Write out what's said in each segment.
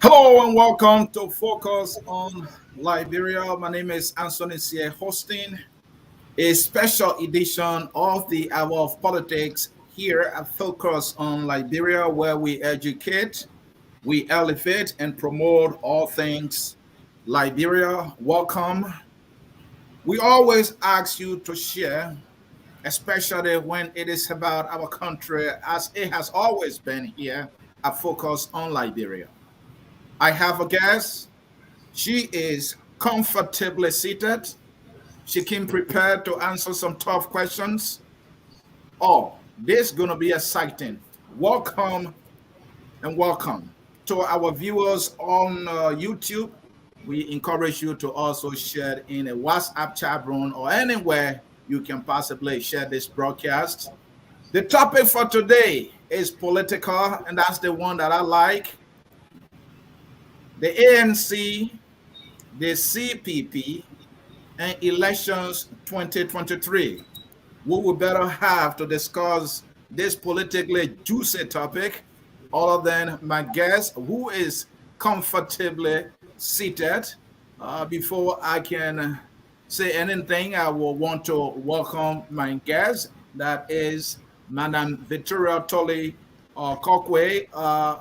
Hello and welcome to Focus on Liberia. My name is Anthony Cie, hosting a special edition of the Hour of Politics here at Focus on Liberia, where we educate, we elevate, and promote all things Liberia. Welcome. We always ask you to share, especially when it is about our country, as it has always been here at Focus on Liberia. I have a guest. She is comfortably seated. She came prepared to answer some tough questions. Oh, this is going to be exciting. Welcome and welcome to our viewers on YouTube. We encourage you to also share in a WhatsApp chat room or anywhere you can possibly share this broadcast. The topic for today is political, and that's the one that I like. The ANC, the CPP, and elections 2023. We would better have to discuss this politically juicy topic other than my guest, who is comfortably seated. Before I can say anything, I will want to welcome my guest, that is Madam Victoria Tolly Koiquah.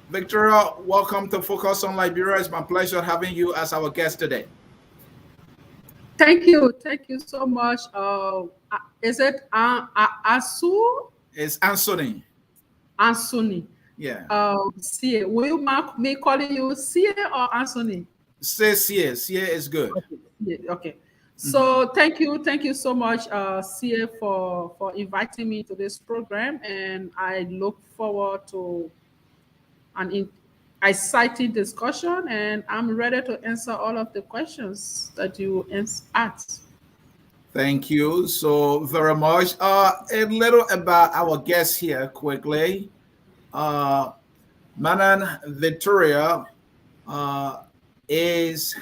Victoria, welcome to Focus on Liberia. It's my pleasure having you as our guest today. Thank you so much. Is it Asu? It's Anthony. Anthony. Yeah. Sie. Will you mark me calling you Sie or Anthony? Say Sie. Sie is good. Okay. So thank you so much, Sie, for inviting me to this program, and I look forward to an exciting discussion, and I'm ready to answer all of the questions that you asked. Thank you so very much. A little about our guest here quickly. Madam Victoria is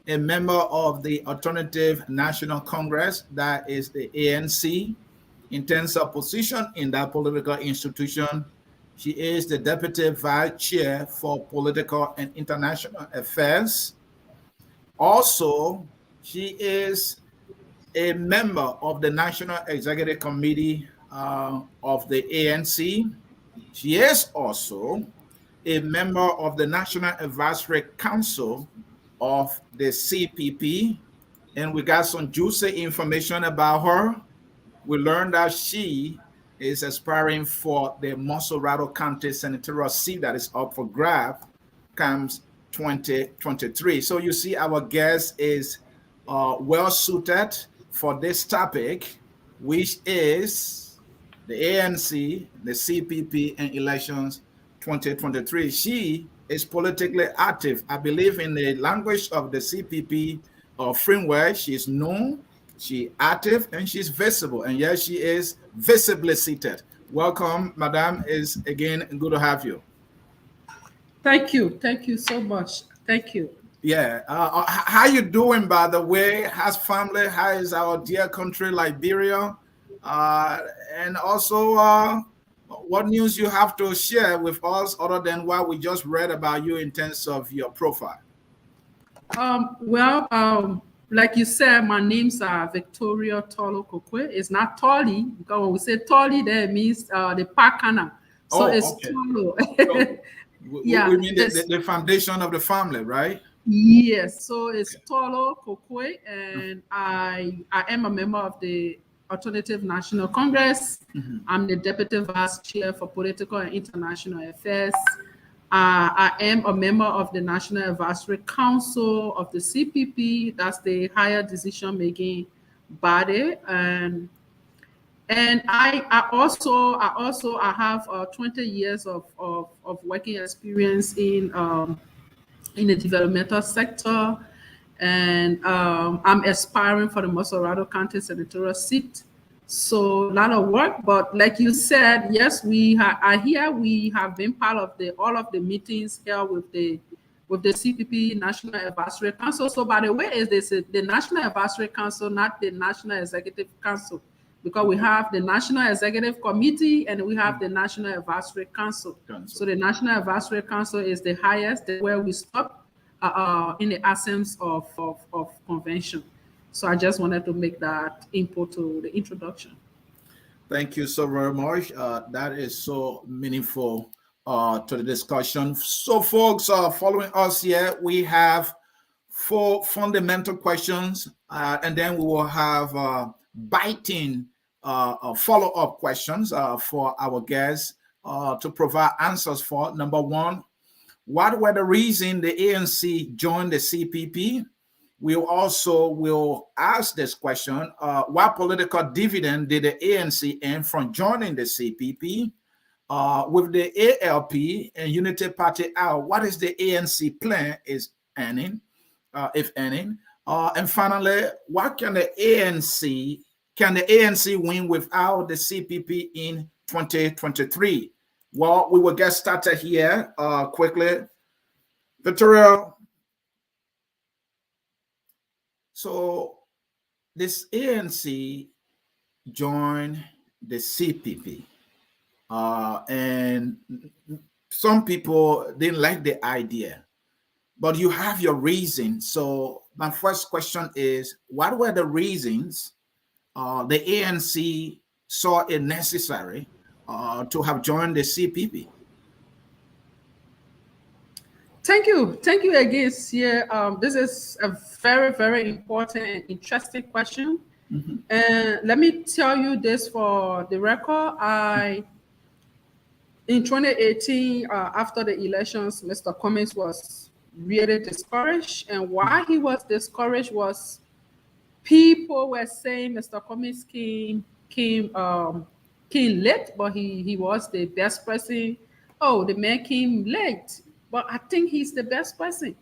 a member of the Alternative National Congress, that is the ANC. In terms of position in that political institution, she is the Deputy Vice Chair for Political and International Affairs. Also, she is a member of the National Executive Committee of the ANC. She is also a member of the National Advisory Council of the CPP. And we got some juicy information about her. We learned that she is aspiring for the Monserrate County senatorial seat that is up for grab comes 2023. So you see, our guest is well suited for this topic, which is the ANC, the CPP, and elections 2023. She is politically active. I believe in the language of the CPP framework, she is known, she's active, and she's visible. And yes, she is visibly seated. Welcome, Madam. It's again good to have you. Thank you so much. Thank you. Yeah. How you doing, by the way? How's family? How is our dear country, Liberia? And also, what news you have to share with us other than what we just read about you in terms of your profile? Like you said, my name's Victoria Torlo Koiquah. It's not Tolly, because when we say Tolly, that means the Pakana. So it's okay. Torlo. So we mean the foundation of the family, right? Yes. So it's Torlo Koiquah, and I am a member of the Alternative National Congress. I'm the Deputy Vice Chair for Political and International Affairs. I am a member of the National Advisory Council of the CPP. That's the higher decision-making body, and I also have 20 years of working experience in the developmental sector, and I'm aspiring for the Monserrate County senatorial seat. So a lot of work, but like you said, yes, we have been part of all of the meetings here with the CPP National Advisory Council. So by the way, is this the National Advisory Council, not the National Executive Council? because we have the National Executive Committee and we have the National Advisory Council. So the National Advisory Council is the highest, where we stop in the absence of convention. So I just wanted to make that input to the introduction. Thank you so very much. That is so meaningful to the discussion. So folks, following us here, we have 4 fundamental questions, and then we will have biting follow-up questions for our guests to provide answers for. Number 1, what were the reasons the ANC joined the CPP? We also will ask this question, what political dividend did the ANC earn from joining the CPP? With the ALP and Unity Party out, what is the ANC plan is earning, if any? And finally, what can the ANC win without the CPP in 2023? Well, we will get started here quickly. Victoria, so this ANC joined the CPP, and some people didn't like the idea, but you have your reason. So my first question is, what were the reasons the ANC saw it necessary to have joined the CPP? Thank you again, Sierra. This is a very, very important and interesting question. And let me tell you this for the record. In 2018, after the elections, Mr. Cummings was really discouraged. And why he was discouraged was people were saying Mr. Cummings came late, but he was the best person. Oh, the man came late, but I think he's the best person.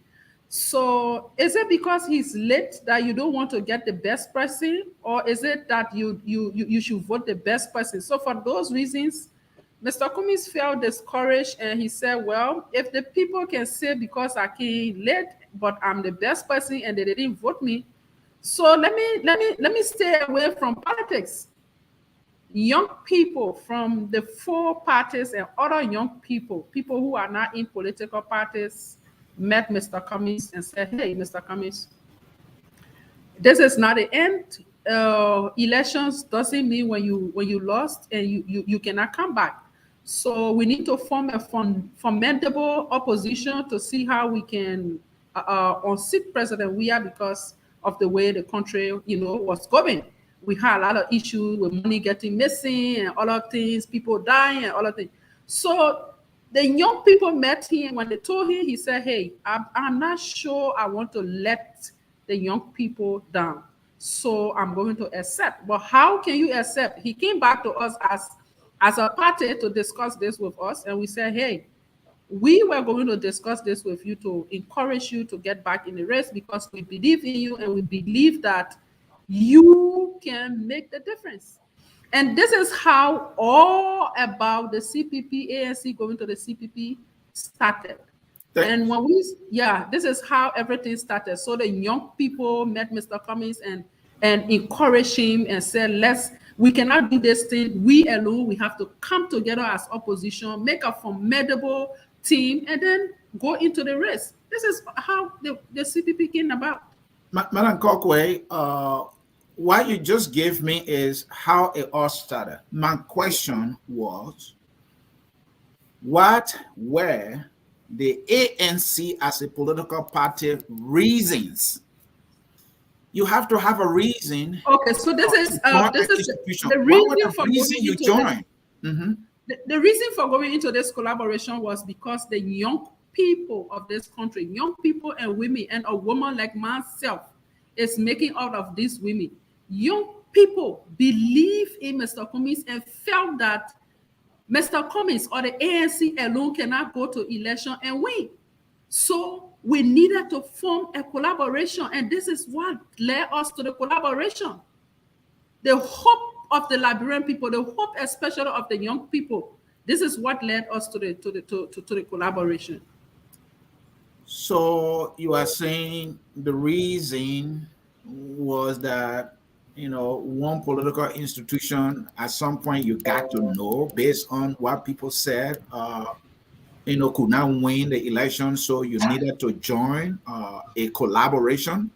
So is it because he's late that you don't want to get the best person, or is it that you should vote the best person? So for those reasons, Mr. Cummings felt discouraged, and he said, well, if the people can say because I came late, but I'm the best person and they didn't vote me, so let me stay away from politics. Young people from the 4 parties and other young people who are not in political parties, met Mr. Cummings and said, hey, Mr. Cummings, this is not the end. Elections doesn't mean when you lost and you cannot come back. So we need to form a formidable opposition to see how we can unseat President Weah, because of the way the country, was going. We had a lot of issues with money getting missing and all of things, people dying and all of things. So the young people met him. When they told him, he said, hey, I'm not sure I want to let the young people down. So I'm going to accept. But how can you accept? He came back to us as a party to discuss this with us. And we said, hey, we were going to discuss this with you to encourage you to get back in the race, because we believe in you and we believe that you can make the difference. And this is how all about the CPP, ANC going to the CPP started. And when this is how everything started. So the young people met Mr. Cummings and encouraged him and said, we cannot do this thing we alone. We have to come together as opposition, make a formidable team, and then go into the race. This is how the CPP came about. Madam Koiquah, what you just gave me is how it all started. My question was, what were the ANC as a political party reasons? You have to have a reason. Okay, so this is the reason for going you joined. The reason for going into this collaboration was because the young people of this country, young people and women, and a woman like myself is making out of these women. Young people believe in Mr. Cummings and felt that Mr. Cummings or the ANC alone cannot go to election and win. So we needed to form a collaboration, and this is what led us to the collaboration. The hope of the Liberian people, the hope especially of the young people, this is what led us to the collaboration. So you are saying the reason was that one political institution, at some point you got to know based on what people said, could not win the election, so you needed to join a collaboration.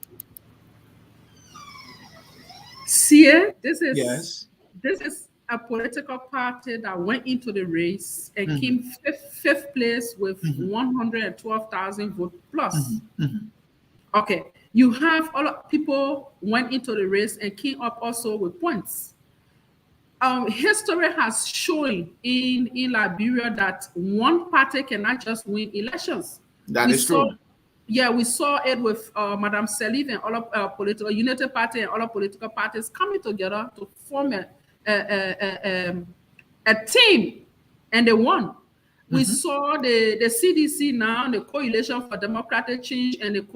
See, this Yes. is a political party that went into the race and came fifth place with 112,000 votes plus. Okay, you have all of people went into the race and came up also with points. History has shown in Liberia that one party cannot just win elections. That We is saw, true. yeah, we saw it with Madame Salif and all of political United Party and other political parties coming together to form a team, and they won. We saw the CDC now, the Coalition for Democratic Change, and the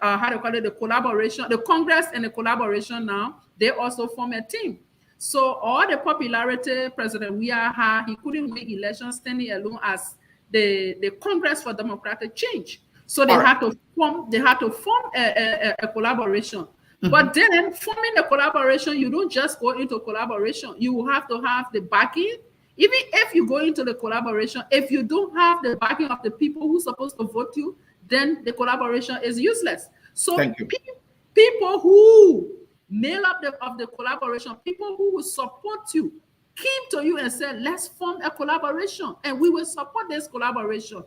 how do you call it, the collaboration, the Congress and the collaboration now, they also form a team. So all the popularity President Weah had, he couldn't win elections standing alone as the Congress for Democratic Change. So they had to form a collaboration. But then forming a collaboration, you don't just go into collaboration. You have to have the backing. Even if you go into the collaboration, if you don't have the backing of the people who are supposed to vote you, then the collaboration is useless. So people who made up of the collaboration, people who will support you, came to you and said, let's form a collaboration, and we will support this collaboration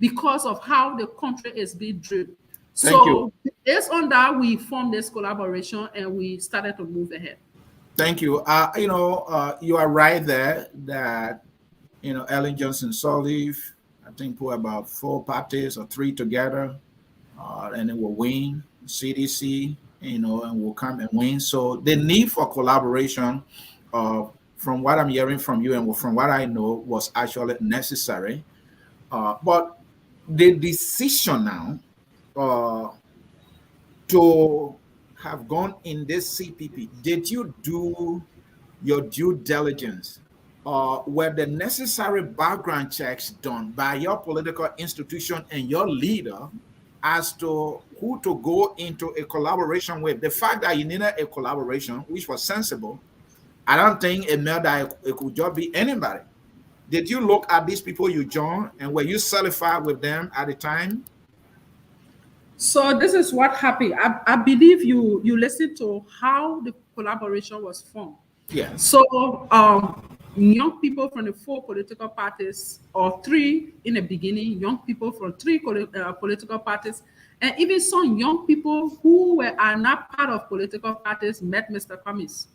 because of how the country is being driven. So based on that, we formed this collaboration and we started to move ahead. Thank you. You are right there that, Ellen Johnson Sirleaf, I think, put about 4 parties or 3 together, and it will win. CDC, and will come and win. So the need for collaboration, from what I'm hearing from you and from what I know, was actually necessary. But the decision now to have gone in this CPP, did you do your due diligence? Were the necessary background checks done by your political institution and your leader as to who to go into a collaboration with? The fact that you needed a collaboration, which was sensible, I don't think it meant that it could just be anybody. Did you look at these people you joined, and were you satisfied with them at the time? So this is what happened. I believe you listened to how the collaboration was formed. Yes. So young people from the 4 political parties, or 3 in the beginning, young people from 3 political parties, and even some young people who are not part of political parties met Mr. Cummings.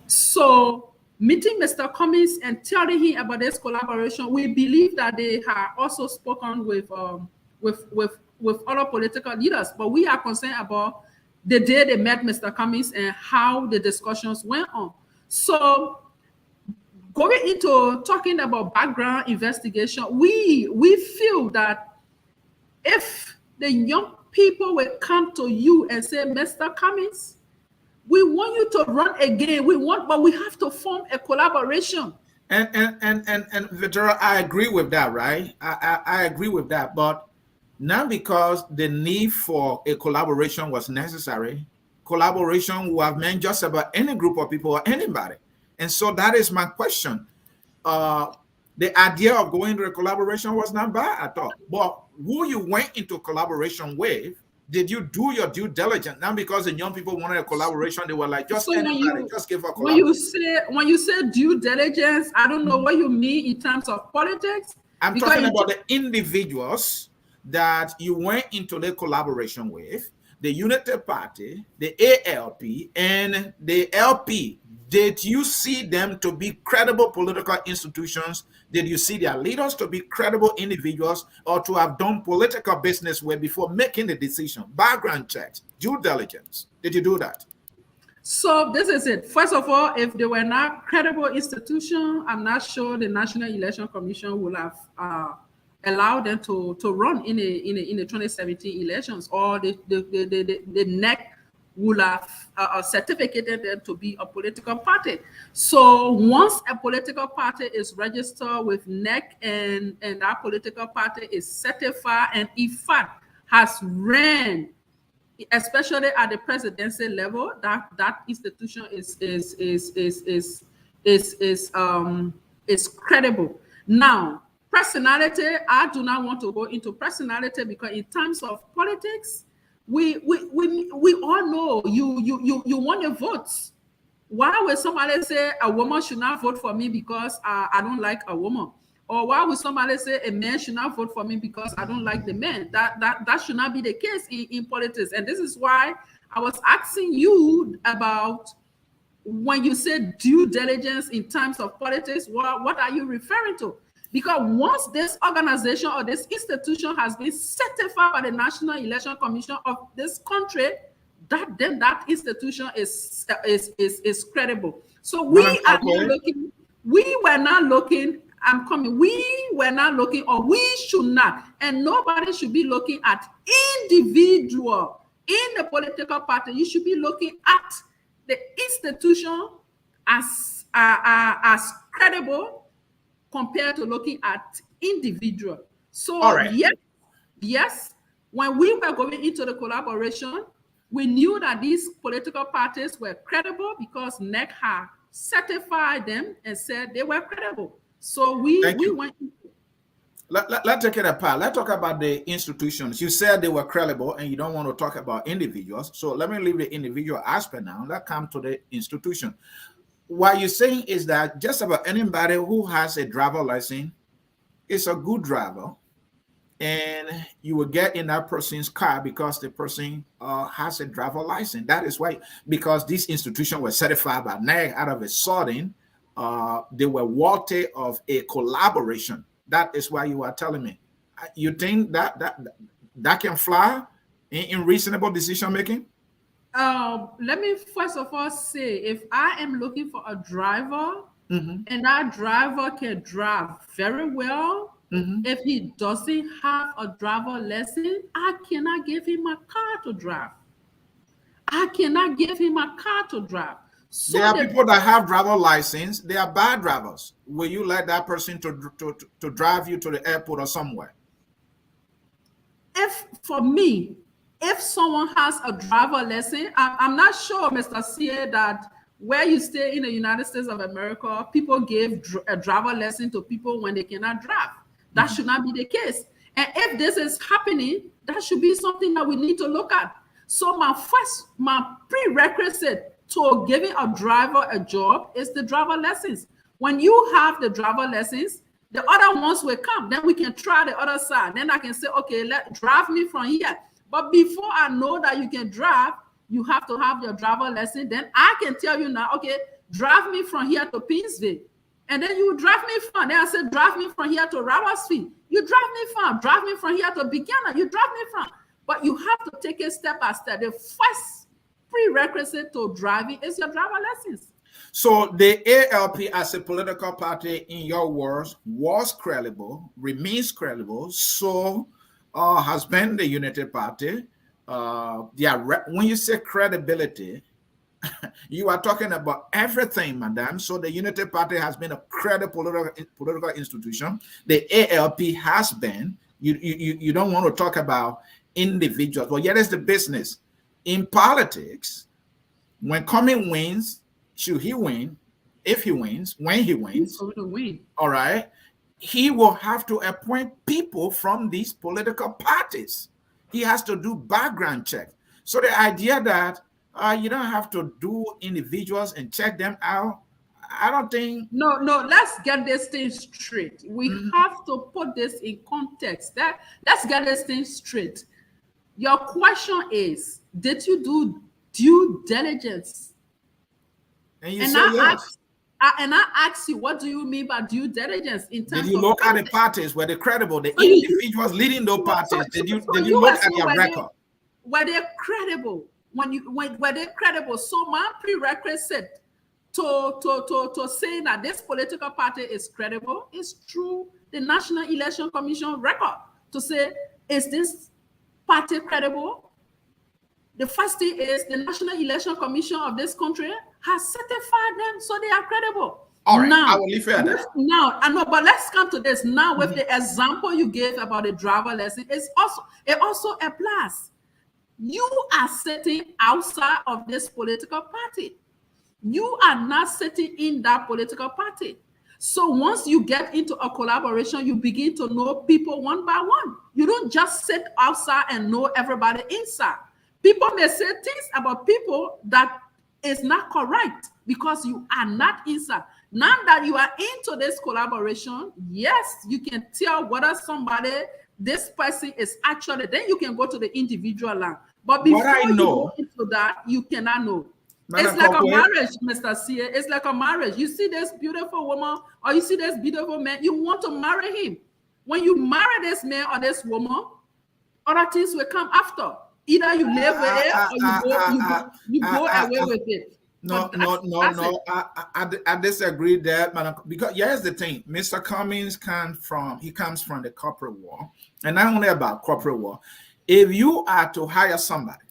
So meeting Mr. Cummings and telling him about this collaboration, we believe that they have also spoken with other political leaders, but we are concerned about the day they met Mr. Cummings and how the discussions went on. So going into talking about background investigation, we feel that if the young people will come to you and say, Mr. Cummings, we want you to run again. But we have to form a collaboration. And Withdrawal, I agree with that, right? I agree with that, but not because the need for a collaboration was necessary. Collaboration would have meant just about any group of people or anybody. And so that is my question. The idea of going to a collaboration was not bad at all. But who you went into collaboration with, did you do your due diligence? Not because the young people wanted a collaboration, they were like, just so anybody, just give a collaboration. When you say due diligence, I don't know what you mean in terms of politics. I'm talking about the individuals that you went into the collaboration with, the United Party, the ALP, and the LP. Did you see them to be credible political institutions? Did you see their leaders to be credible individuals, or to have done political business with before making the decision? Background checks, due diligence. Did you do that? So this is it. First of all, if they were not credible institutions, I'm not sure the National Election Commission would have allowed them to run in the 2017 elections, or the NEC would have certificated them to be a political party. So once a political party is registered with NEC and that political party is certified and in fact has ran especially at the presidency level, that institution is credible. Now, personality, I do not want to go into personality, because in terms of politics, we all know you want to vote. Why would somebody say a woman should not vote for me because I don't like a woman? Or why would somebody say a man should not vote for me because I don't like the man? That should not be the case in politics. And this is why I was asking you about, when you say due diligence in terms of politics, what are you referring to? Because once this organization or this institution has been certified by the National Election Commission of this country, then that institution is credible. So we are not looking. We were not looking. I'm coming. We were not looking, or we should not, and nobody should be looking at individual in the political party. You should be looking at the institution as credible compared to looking at individual. So yes, when we were going into the collaboration, we knew that these political parties were credible because NEC had certified them and said they were credible. So we went. Let's take it apart. Let's talk about the institutions. You said they were credible, and you don't want to talk about individuals. So let me leave the individual aspect now. Let's come to the institution. What you're saying is that just about anybody who has a driver license is a good driver, and you will get in that person's car because the person has a driver license. That is why, because this institution was certified by NEC, out of a sudden, they were worthy of a collaboration. That is why you are telling me. You think that can fly in reasonable decision making? Let me first of all say, if I am looking for a driver, and that driver can drive very well, if he doesn't have a driver lesson, I cannot give him a car to drive. I cannot give him a car to drive. So there are people that have driver license. They are bad drivers. Will you let that person to drive you to the airport or somewhere? For me, if someone has a driver lesson, I'm not sure, Mr. C.A., that where you stay in the United States of America, people give a driver lesson to people when they cannot drive. That should not be the case. And if this is happening, that should be something that we need to look at. So my prerequisite to giving a driver a job is the driver lessons. When you have the driver lessons, the other ones will come. Then we can try the other side. Then I can say, okay, drive me from here. But before I know that you can drive, you have to have your driver lesson. Then I can tell you now, okay, drive me from here to Pinsville. And then you drive me from, then I said, drive me from here to Rawatsfield. You drive me from here to Buchanan. You drive me from. But you have to take it step by step. The first prerequisite to driving is your driver lessons. So the ALP as a political party, in your words, was credible, remains credible, so has been the Unity Party. When you say credibility, you are talking about everything, madam. So the Unity Party has been a credible political institution. The ALP has been. You don't want to talk about individuals. Well, yeah, that's the business. In politics, when Cummings wins, should he win? If he wins, when he wins, he's going to win. All right, he will have to appoint people from these political parties. He has to do background checks. So the idea that you don't have to do individuals and check them out, I don't think. No, let's get this thing straight. We have to put this in context. Let's get this thing straight. Your question is, did you do due diligence? And you say yes. I ask you, what do you mean by due diligence? In terms did you look at the parties? Were they credible? The individuals leading those parties, did you look at their record? Were they credible? Were they credible? So my prerequisite to say that this political party is credible is through the National Election Commission record. To say, is this party credible? The first thing is the National Election Commission of this country has certified them, so they are credible. All right, now, I will leave it at that. Now, I know, but let's come to this now with the example you gave about the driver lesson. It also applies. You are sitting outside of this political party. You are not sitting in that political party. So once you get into a collaboration, you begin to know people one by one. You don't just sit outside and know everybody inside. People may say things about people that is not correct because you are not inside. Now that you are into this collaboration, yes, you can tell whether this person is actually, then you can go to the individual line. But before you go into that, you cannot know. It's like a marriage, Mr. Sia. It's like a marriage. You see this beautiful woman or you see this beautiful man, you want to marry him. When you marry this man or this woman, other things will come after. Either you live with it or you go away with it. No. I disagree there, man. Because here's the thing: Mr. Cummings comes from the corporate world, and not only about corporate world. If you are to hire somebody,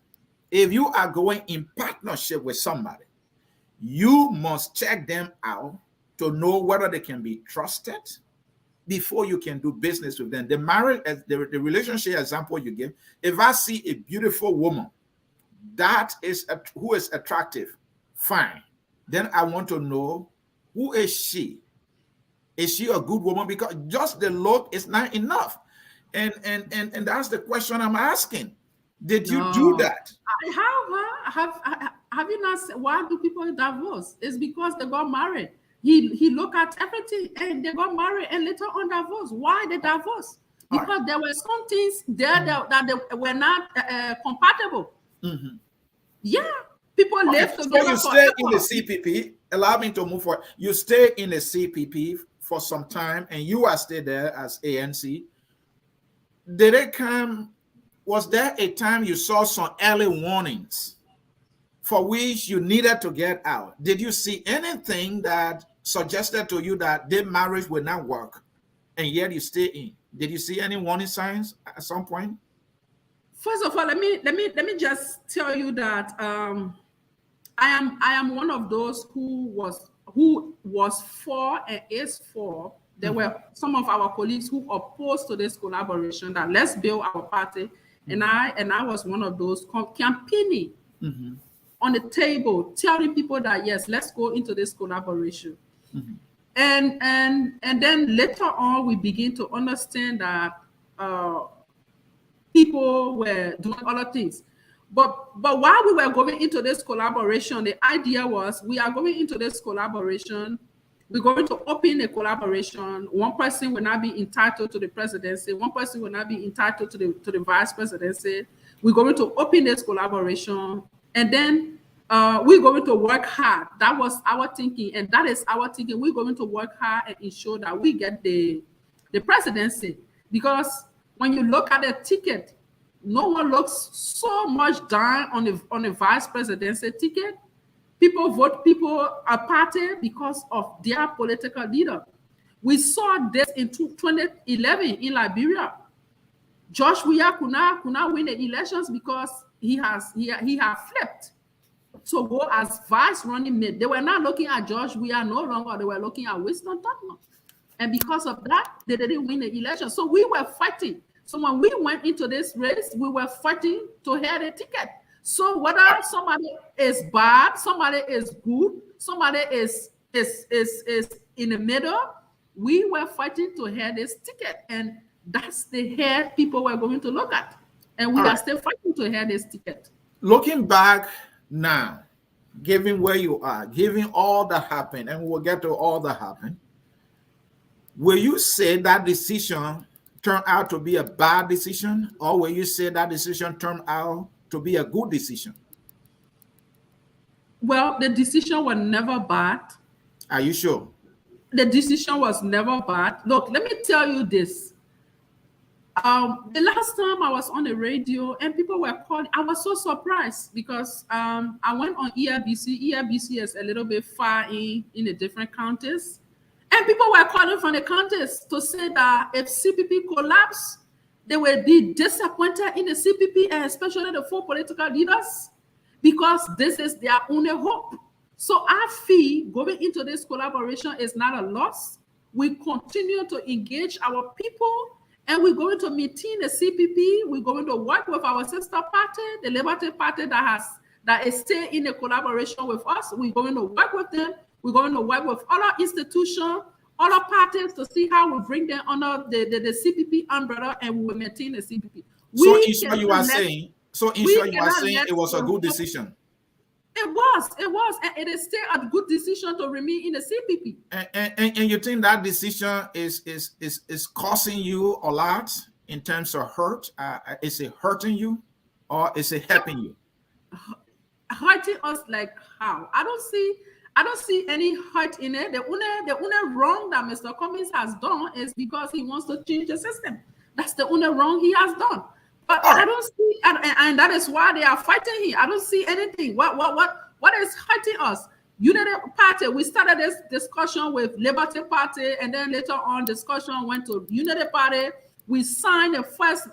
if you are going in partnership with somebody, you must check them out to know whether they can be trusted before you can do business with them. The marriage, the relationship example you give, if I see a beautiful woman who is attractive, fine, then I want to know, who is she? Is she a good woman? Because just the look is not enough. And that's the question I'm asking. Did you do that? Have you not said, why do people divorce? It's because they got married. He looked at everything and they got married and later on divorce. Why they divorce? Because there were some things there that they were not compatible. Mm-hmm. Yeah, people live together. So you stay in the CPP. Allow me to move forward. You stay in the CPP for some time, and you are still there as ANC. Did it come? Was there a time you saw some early warnings for which you needed to get out? Did you see anything that suggested to you that the marriage will not work, and yet you stay in? Did you see any warning signs at some point? First of all, let me just tell you that I am one of those who was for and is for. There were some of our colleagues who opposed to this collaboration, that let's build our party. And I was one of those campaigning on the table, telling people that yes, let's go into this collaboration. And then later on, we begin to understand that people were doing other things. But while we were going into this collaboration, the idea was we are going into this collaboration. We're going to open a collaboration. One person will not be entitled to the presidency. One person will not be entitled to the vice presidency. We're going to open this collaboration, and then we're going to work hard. That was our thinking, and that is our thinking. We're going to work hard and ensure that we get the presidency. Because when you look at the ticket, no one looks so much down on the vice presidency ticket. People vote a party because of their political leader. We saw this in 2011 in Liberia. Josh Weah could not win the elections because he had flipped to go as vice running mate. They were not looking at Josh Weah no longer. They were looking at Winston Tottenham. And because of that, they didn't win the election. So we were fighting. So when we went into this race, we were fighting to have the ticket. So whether somebody is bad, somebody is good, somebody is in the middle, we were fighting to have this ticket, and that's the hair people were going to look at, and we are still fighting to have this ticket. Looking back now, given where you are, given all that happened, and we'll get to all that happened, will you say that decision turned out to be a bad decision, or will you say that decision turned out to be a good decision? Well, the decision was never bad. Are you sure? The decision was never bad. Look, let me tell you this. The last time I was on the radio and people were calling, I was so surprised because I went on ERBC. ERBC is a little bit far in the different counties. And people were calling from the counties to say that if CPP collapsed, they will be disappointed in the CPP, and especially the 4 political leaders, because this is their only hope. So I feel going into this collaboration is not a loss. We continue to engage our people, and we're going to maintain the CPP. We're going to work with our sister party, the Liberty Party that is still in a collaboration with us. We're going to work with them. We're going to work with other institutions, other parties to see how we bring them under the CPP umbrella, and we will maintain the CPP. So in short, you are saying it was a good decision. It was, and it is still a good decision to remain in the CPP. And you think that decision is causing you a lot in terms of hurt? Is it hurting you, or is it helping you? Hurting us like how? I don't see any hurt in it. The only wrong that Mr. Cummings has done is because he wants to change the system. That's the only wrong he has done. But I don't see, and that is why they are fighting here. I don't see anything. What is hurting us? Unity Party. We started this discussion with Liberty Party, and then later on, discussion went to Unity Party. We signed the first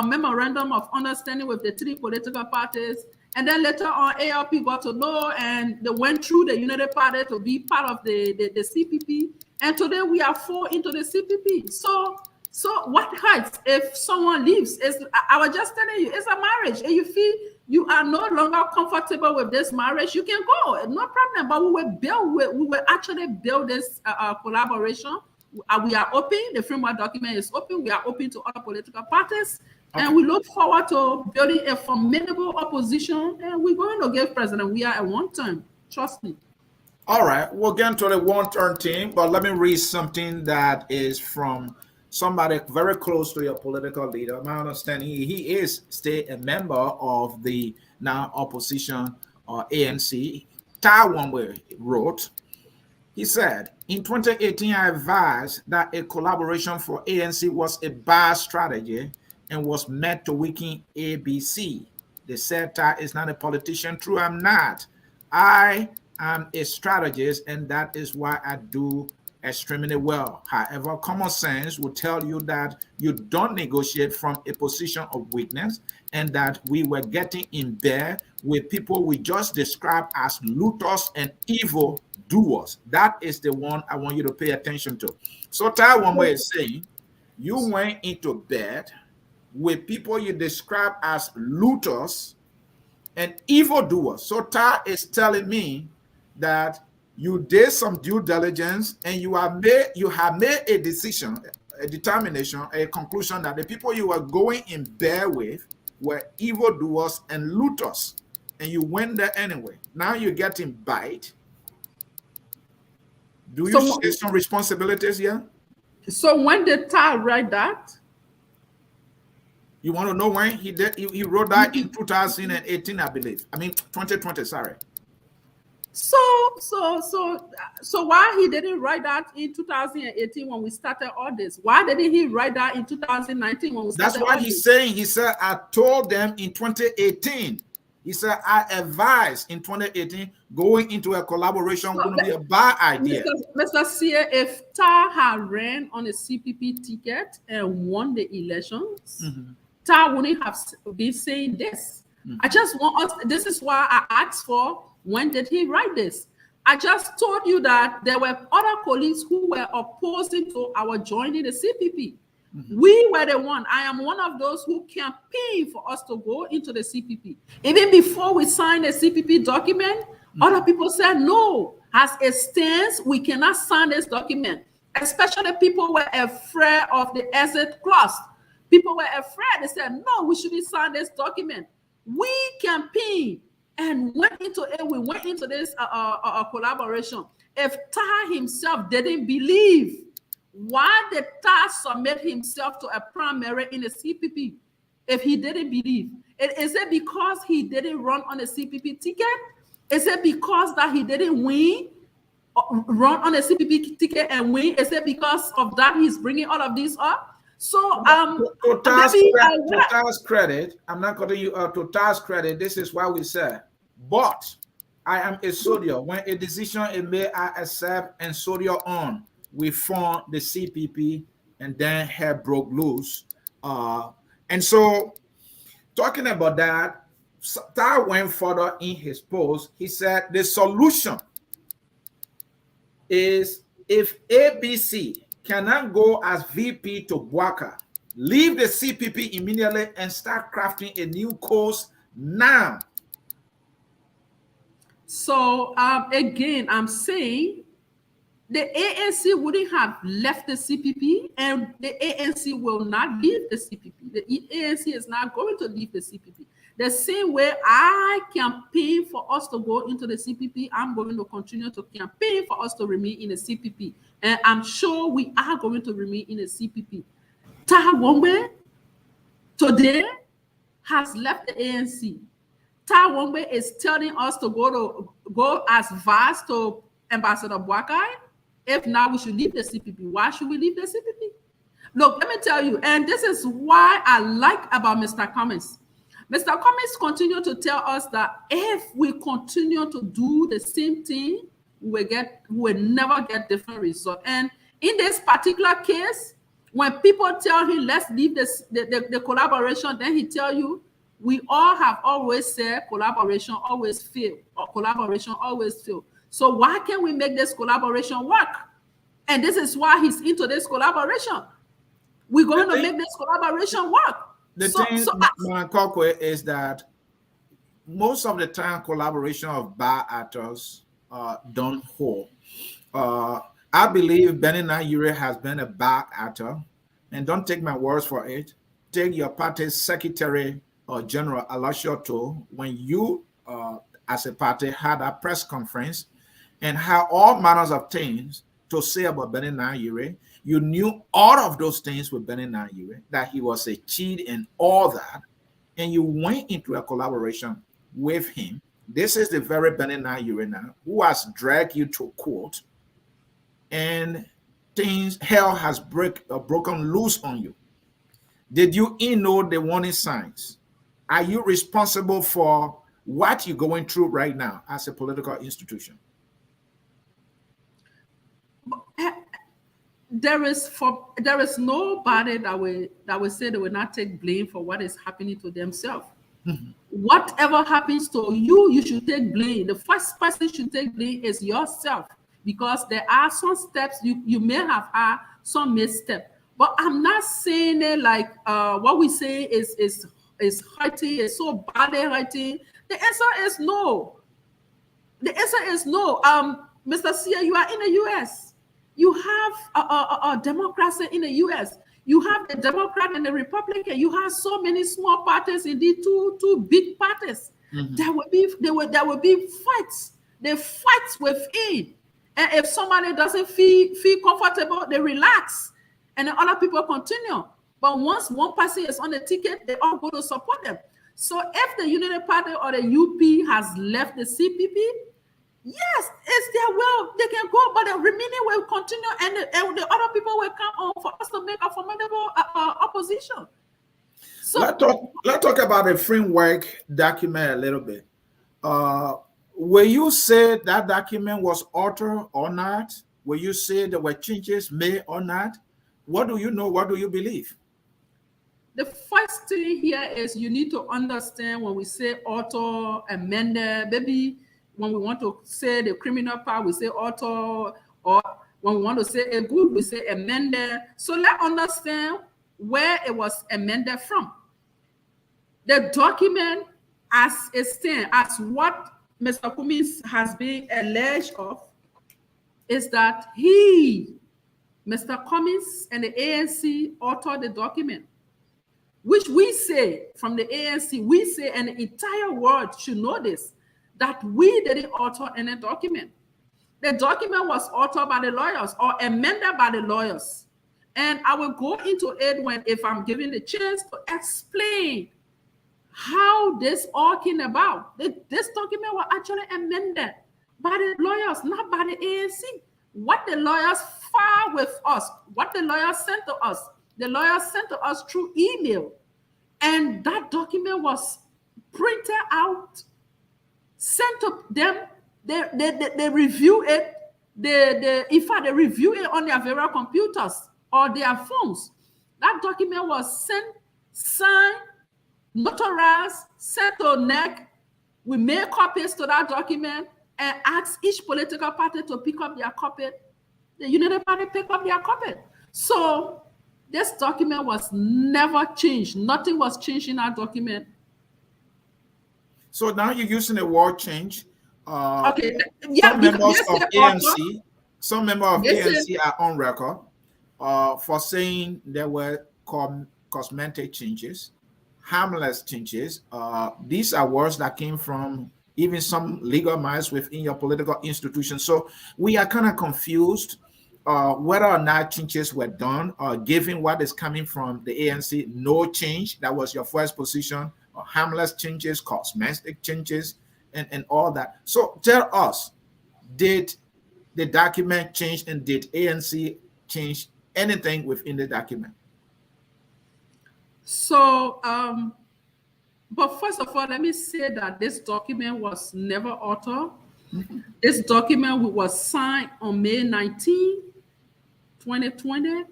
memorandum of understanding with the 3 political parties, and then later on, ALP got to know, and they went through the Unity Party to be part of the CPP. And today we are 4 into the CPP. So what hurts if someone leaves? I was just telling you, it's a marriage. And you feel you are no longer comfortable with this marriage, you can go, no problem. But we will actually build this collaboration. We are open. The framework document is open. We are open to other political parties. Okay. And we look forward to building a formidable opposition. And we're going to give President Weah a one-term. Trust me. All right. We'll get into the one-term thing, but let me read something that is from somebody very close to your political leader. My understanding, he is still a member of the now opposition ANC. Taiwan wrote, he said, in 2018, I advised that a collaboration for ANC was a bad strategy and was meant to weaken ABC. They said Tai is not a politician. True, I'm not. I am a strategist, and that is why I do extremely well. However, common sense will tell you that you don't negotiate from a position of weakness, and that we were getting in bed with people we just described as looters and evil doers. That is the one I want you to pay attention to. So Taiwan way is saying you went into bed with people you describe as looters and evil doers. So Tai is telling me that you did some due diligence and you have made a decision, a determination, a conclusion that the people you were going in bed with were evildoers and looters, and you went there anyway. Now you're getting bite. Do you share some responsibilities here? So when did Tai write that? You want to know when he did? He wrote that in 2018, I believe. I mean 2020. Sorry. So why he didn't write that in 2018 when we started all this? Why didn't he write that in 2019 when we started? That's what he's saying. He said, I told them in 2018. He said, I advised in 2018 going into a collaboration would be a bad idea. Mr. Sear, if Tai had ran on a CPP ticket and won the elections, Tai wouldn't have been saying this. I just want us, this is why I asked for, when did he write this? I just told you that there were other colleagues who were opposing to our joining the CPP. We were the one. I am one of those who campaigned for us to go into the CPP. Even before we signed the CPP document, other people said, no, as it stands, we cannot sign this document. Especially people were afraid of the exit clause. People were afraid. They said, no, we shouldn't sign this document. We campaigned and went into it. We went into this collaboration. If Tai himself didn't believe, why did Tai submit himself to a primary in the CPP? If he didn't believe, is it because he didn't run on a CPP ticket? Is it because that he didn't run on a CPP ticket and win? Is it because of that he's bringing all of these up? So, to Tai's credit, I'm not cutting you out. To Tai's credit, this is why we say, but I am a soldier. When a decision is made, I accept and soldier on. We formed the CPP, and then hell broke loose. And so, talking about that, Tai went further in his post. He said the solution is if ABC cannot go as VP to Buaka, Leave the CPP immediately and start crafting a new course now. So again, I'm saying the ANC wouldn't have left the CPP, and the ANC will not leave the CPP. The ANC is not going to leave the CPP. The same way I campaign for us to go into the CPP, I'm going to continue to campaign for us to remain in the CPP. And I'm sure we are going to remain in the CPP. Taha Wongbe today has left the ANC. Taha Wongbe is telling us to go as vice to Ambassador Boakai. If not, we should leave the CPP. Why should we leave the CPP? Look, let me tell you, and this is why I like about Mr. Cummings. Mr. Cummings continue to tell us that if we continue to do the same thing, we will never get different results. And in this particular case, when people tell him let's leave the collaboration, then he tell you we all have always said collaboration always fail, or collaboration always fail. So why can't we make this collaboration work? And this is why he's into this collaboration. We're going to make this collaboration work. The thing, Koiquah, is that most of the time collaboration of bad actors don't hold. I believe Benny Nayure has been a bad actor, and don't take my words for it. Take your party's secretary or general Alashoto when you, as a party, had a press conference and had all manners of things to say about Benny Nayure. You knew all of those things with Benny Nayure, that he was a cheat and all that, and you went into a collaboration with him. This is the very Benny Nayure now who has dragged you to court, and hell has broken loose on you. Did you ignore the warning signs? Are you responsible for what you're going through right now as a political institution? There is nobody that will say they will not take blame for what is happening to themselves. Whatever happens to you, you should take blame. The first person should take blame is yourself, because there are some steps you may have had some misstep. But I'm not saying it like what we say is hurting, is so badly hurting. The answer is no. The answer is no. Mr. Sia, you are in the US. You have a democracy in the US. You have the Democrat and the Republican. You have so many small parties in the two big parties. There will be fights. They fight within. And if somebody doesn't feel comfortable, they relax. And then other people continue. But once one person is on the ticket, they all go to support them. So if the Unity Party or the UP has left the CPP, yes, it's their will. They can go, but the remaining will continue, and the other people will come on for us to make a formidable opposition. So let's talk about the framework document a little bit. Will you say that document was altered or not? Will you say there were changes made or not? What do you know? What do you believe? The first thing here is you need to understand when we say alter, amended, maybe when we want to say the criminal part, we say alter, or when we want to say a good, we say amended. So let's understand where it was amended from. The document as it stands, as what Mr. Cummings has been alleged of, is that he, Mr. Cummings and the ANC authored the document, which we say from the ANC, we say, and the entire world should know this, that we didn't author any document. The document was authored by the lawyers or amended by the lawyers. And I will go into it if I'm given the chance to explain how this all came about. This document was actually amended by the lawyers, not by the ANC. What the lawyers filed with us, what the lawyers sent to us, the lawyers sent to us through email. And that document was printed out, sent to them. They review it. In fact, they review it on their various computers or their phones. That document was sent, signed, notarized, sent to NEC. We made copies to that document and asked each political party to pick up their copy. The Unity Party picked up their copy. So This document was never changed. Nothing was changed in that document. So now you're using the word change. Okay, yeah, Some because members they of say ANC, some members of they say, ANC are on record for saying there were cosmetic changes, harmless changes. These are words that came from even some legal minds within your political institution. So we are kind of confused whether or not changes were done, given what is coming from the ANC, no change. That was your first position. Harmless changes, cosmetic changes, and all that. So tell us, did the document change, and did ANC change anything within the document? so but first of all, let me say that this document was never altered. This document was signed on May 19, 2020.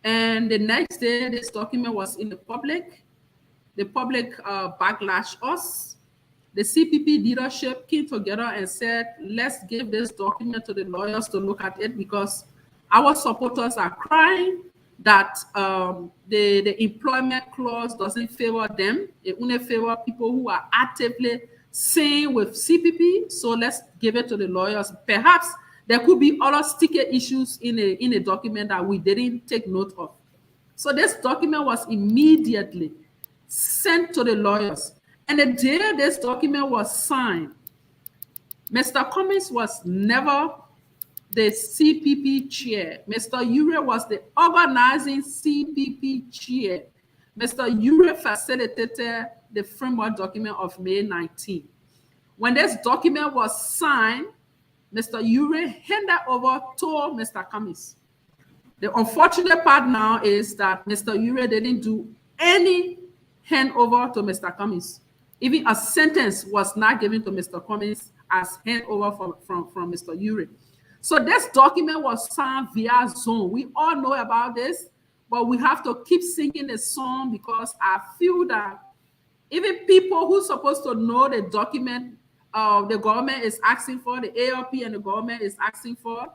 And the next day, this document was in the public. The public backlash us. The CPP leadership came together and said, let's give this document to the lawyers to look at it, because our supporters are crying that the employment clause doesn't favor them. It only favors people who are actively saying with CPP. So let's give it to the lawyers. Perhaps there could be other sticky issues in a document that we didn't take note of. So this document was immediately sent to the lawyers. And the day this document was signed, Mr. Cummings was never the CPP chair. Mr. Ure was the organizing CPP chair. Mr. Ure facilitated the framework document of May 19. When this document was signed, Mr. Ure handed over to Mr. Cummings. The unfortunate part now is that Mr. Ure didn't do any handover to Mr. Cummings. Even a sentence was not given to Mr. Cummings as handover from Mr. Ure. So this document was signed via Zoom. We all know about this, but we have to keep singing the song, because I feel that even people who are supposed to know the document the government is asking for, the ALP and the government is asking for,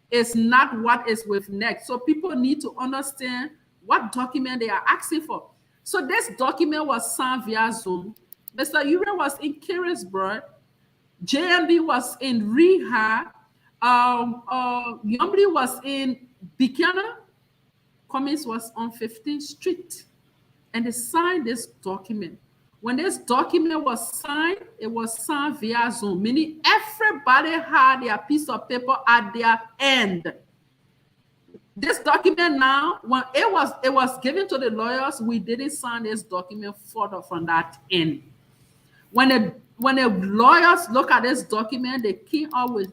is not what is with next. So people need to understand what document they are asking for. So this document was signed via Zoom. Mr. Ure was in Carisburg. JMB was in Rehab. Yombri was in Buchanan. Cummings was on 15th Street. And they signed this document. When this document was signed, it was signed via Zoom, meaning everybody had their piece of paper at their end. This document now, when it was given to the lawyers, we didn't sign this document further from that end. When the lawyers look at this document, they came up with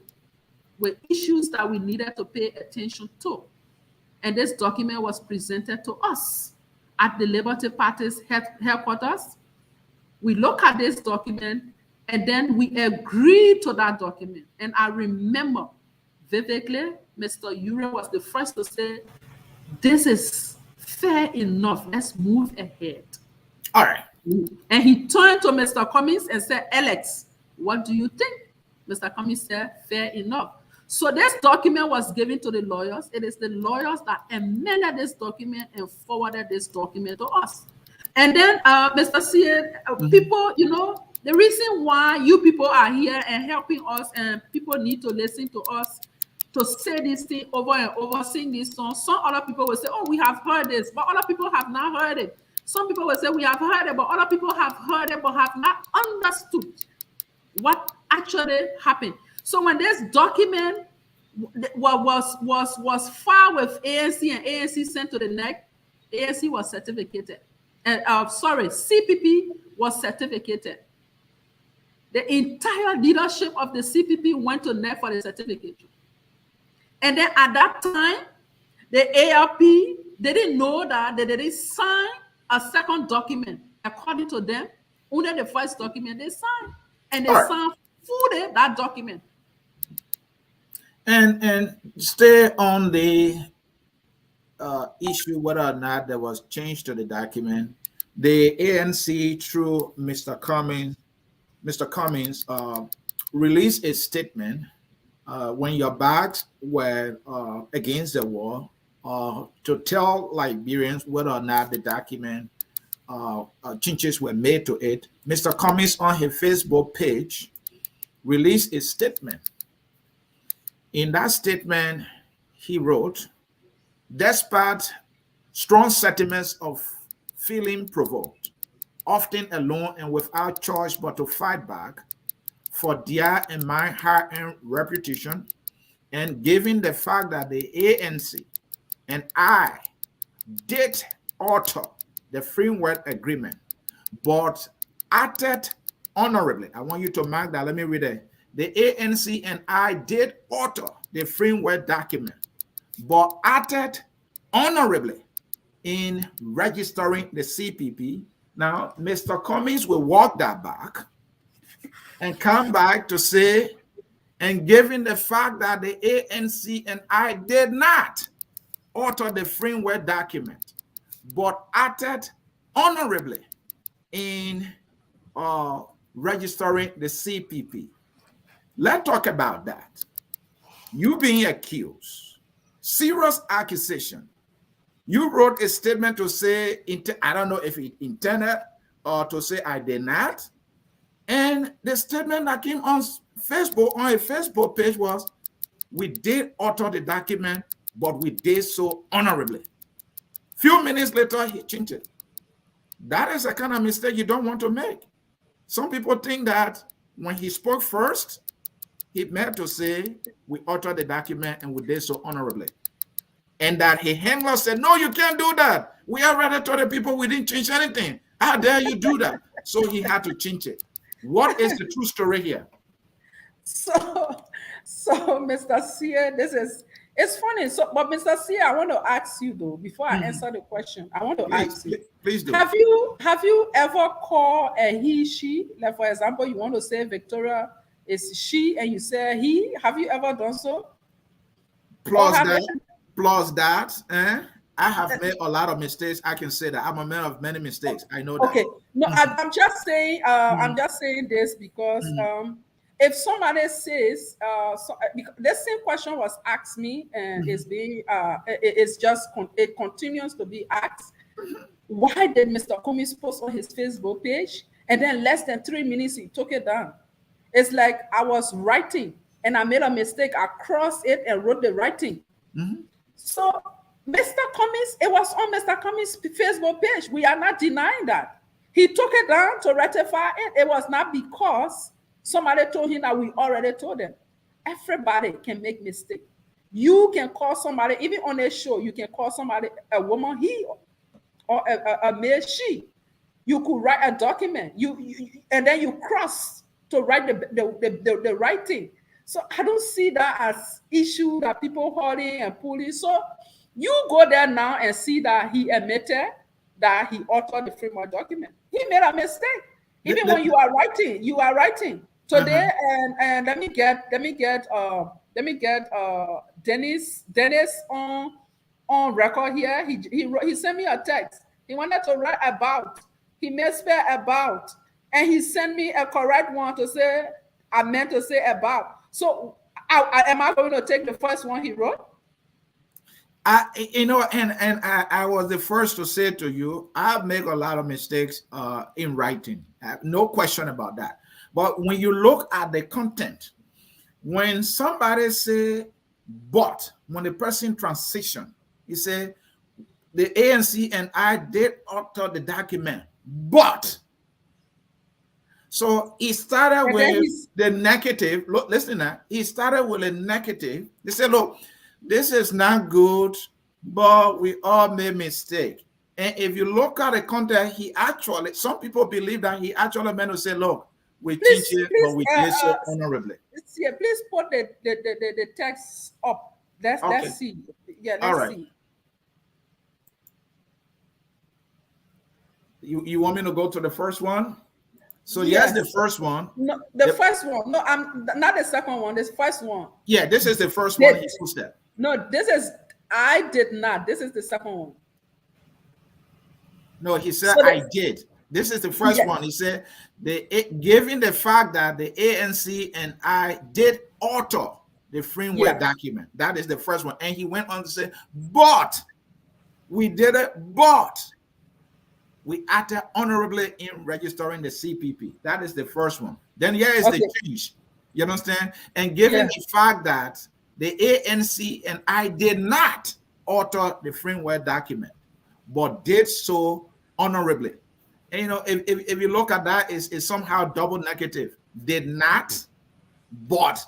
issues that we needed to pay attention to. And this document was presented to us at the Liberty Party's headquarters. We look at this document, and then we agreed to that document. And I remember vividly, Mr. Ure was the first to say, this is fair enough. Let's move ahead. All right. And he turned to Mr. Cummings and said, Alex, what do you think? Mr. Cummings said, fair enough. So this document was given to the lawyers. It is the lawyers that amended this document and forwarded this document to us. And then, Mr. C, people, the reason why you people are here and helping us, and people need to listen to us to say this thing over and over, sing this song. Some other people will say, oh, we have heard this, but other people have not heard it. Some people will say, we have heard it, but other people have heard it, but have not understood what actually happened. So when this document was filed with ANC and ANC sent to the NEC, ANC was certificated. CPP was certificated. The entire leadership of the CPP went to NEC for the certification. And then at that time, the ALP didn't know that they didn't sign a second document. According to them, only the first document they signed. And they signed fully that document. And stay on the issue whether or not there was change to the document. The ANC, through Mr. Cummings, released a statement when your backs were against the wall. to tell Liberians whether or not the document changes were made to it. Mr. Cummings on his Facebook page released a statement. In that statement, he wrote, despite strong sentiments of feeling provoked, often alone and without choice but to fight back for their and my high-end reputation, and given the fact that the ANC and I did alter the framework agreement, but acted honorably. I want you to mark that. Let me read it. The ANC and I did alter the framework document, but acted honorably in registering the CPP. Now, Mr. Cummings will walk that back and come back to say, and given the fact that the ANC and I did not alter the framework document, but acted honorably in registering the CPP. Let's talk about that. You being accused, serious accusation. You wrote a statement to say, I don't know if it intended or to say I did not. And the statement that came on Facebook, on a Facebook page was, we did alter the document, but we did so honorably. Few minutes later, he changed it. That is a kind of mistake you don't want to make. Some people think that when he spoke first, he meant to say, we altered the document and we did so honorably. And that his handler said, no, you can't do that. We already told the people we didn't change anything. How dare you do that? So he had to change it. What is the true story here? So Mr. Sear, it's funny. But Mr. Sear, I want to ask you though, before I answer the question, I want to ask you. Please do. Have you ever called a he, she? Like for example, you want to say Victoria is she and you say he. Have you ever done so? Plus that, I have made a lot of mistakes. I can say that I'm a man of many mistakes. I know that. Okay. No, I'm just saying. I'm just saying this because if somebody says, the same question was asked me, and it continues to be asked. Why did Mr. Cummings post on his Facebook page, and then less than 3 minutes he took it down? It's like I was writing and I made a mistake. I crossed it and wrote the writing. So Mr. Cummings, it was on Mr. Cummings' Facebook page. We are not denying that. He took it down to rectify it. It was not because somebody told him that we already told them. Everybody can make mistakes. You can call somebody, even on a show, you can call somebody a woman he or a male she. You could write a document, and then you cross to write the writing. So I don't see that as issue that people holding and pulling. So you go there now and see that he admitted that he altered the framework document. He made a mistake. Even when you are writing today. And let me get Dennis on record here. He sent me a text. He wanted to write about. He misspelled about, and he sent me a correct one to say I meant to say about. So am I going to take the first one he wrote? I was the first to say to you, I've made a lot of mistakes in writing. No question about that. But when you look at the content, when somebody say, but when the person transition, he say, the ANC and I did alter the document, but. So he started with the negative. Look, listen now. He started with a negative. They said, look, this is not good, but we all made mistake. And if you look at the content, some people believe that he actually meant to say, look, we changed it, but we did so honorably. Yeah, please put the text up. Let's see. Yeah, let's see. You want me to go to the first one? So yes, the first one. No, the first one. No, I'm not the second one. This first one. Yeah, this is the first one he posted. No, I did not. This is the second one. No, he said I did. This is the first one. He said, given the fact that the ANC and I did alter the framework document. That is the first one. And he went on to say, but we did it, but we acted honorably in registering the CPP. That is the first one. Then here is the change. You understand? And given the fact that the ANC and I did not alter the framework document, but did so honorably. And, you know, if you look at that, it's somehow double negative. Did not, but.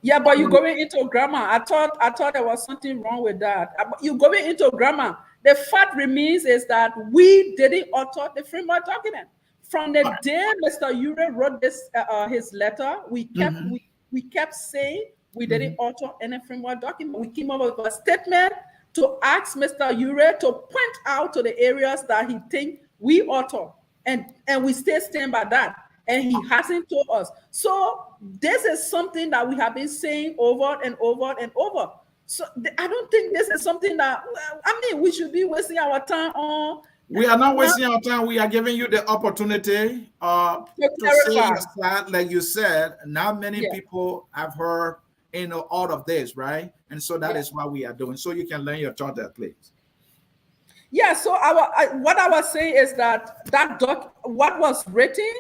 Yeah, but you're going into grammar. I thought there was something wrong with that. You're going into grammar. The fact remains is that we didn't alter the framework document. From the day Mr. Ure wrote this his letter, we kept saying we didn't alter any framework document. We came up with a statement to ask Mr. Ure to point out to the areas that he think we alter, and we still stand by that. And he hasn't told us. So this is something that we have been saying over and over and over. So I don't think this is something that, I mean, we should be wasting our time on. We are not wasting our time. We are giving you the opportunity to say that, like you said, not many people have heard, you know, all of this, right? And so that is what we are doing. So you can learn your charter, please. Yeah, so what I was saying is that what was written,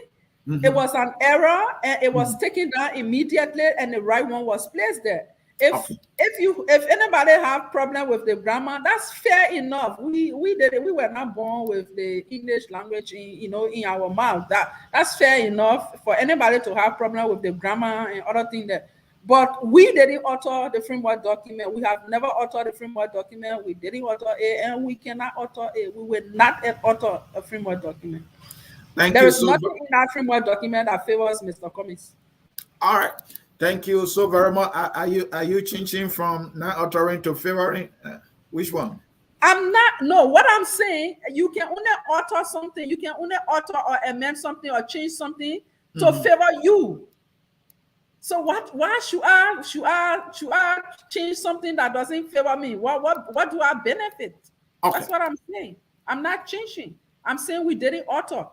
it was an error, and it was taken down immediately, and the right one was placed there. If anybody have problem with the grammar, that's fair enough. We did it. We were not born with the English language in our mouth. That's fair enough for anybody to have problem with the grammar and other things there. But we didn't alter the framework document. We have never altered the framework document. We didn't alter it, and we cannot alter it. We will not alter a framework document. There is nothing in that framework document that favors Mr. Cummings. All right. Thank you so very much. Are you changing from not altering to favoring? Which one? I'm not. No, what I'm saying, you can only alter something. You can only alter or amend something or change something to favor you. So what? Why should I change something that doesn't favor me? What do I benefit? Okay. That's what I'm saying. I'm not changing. I'm saying we didn't alter.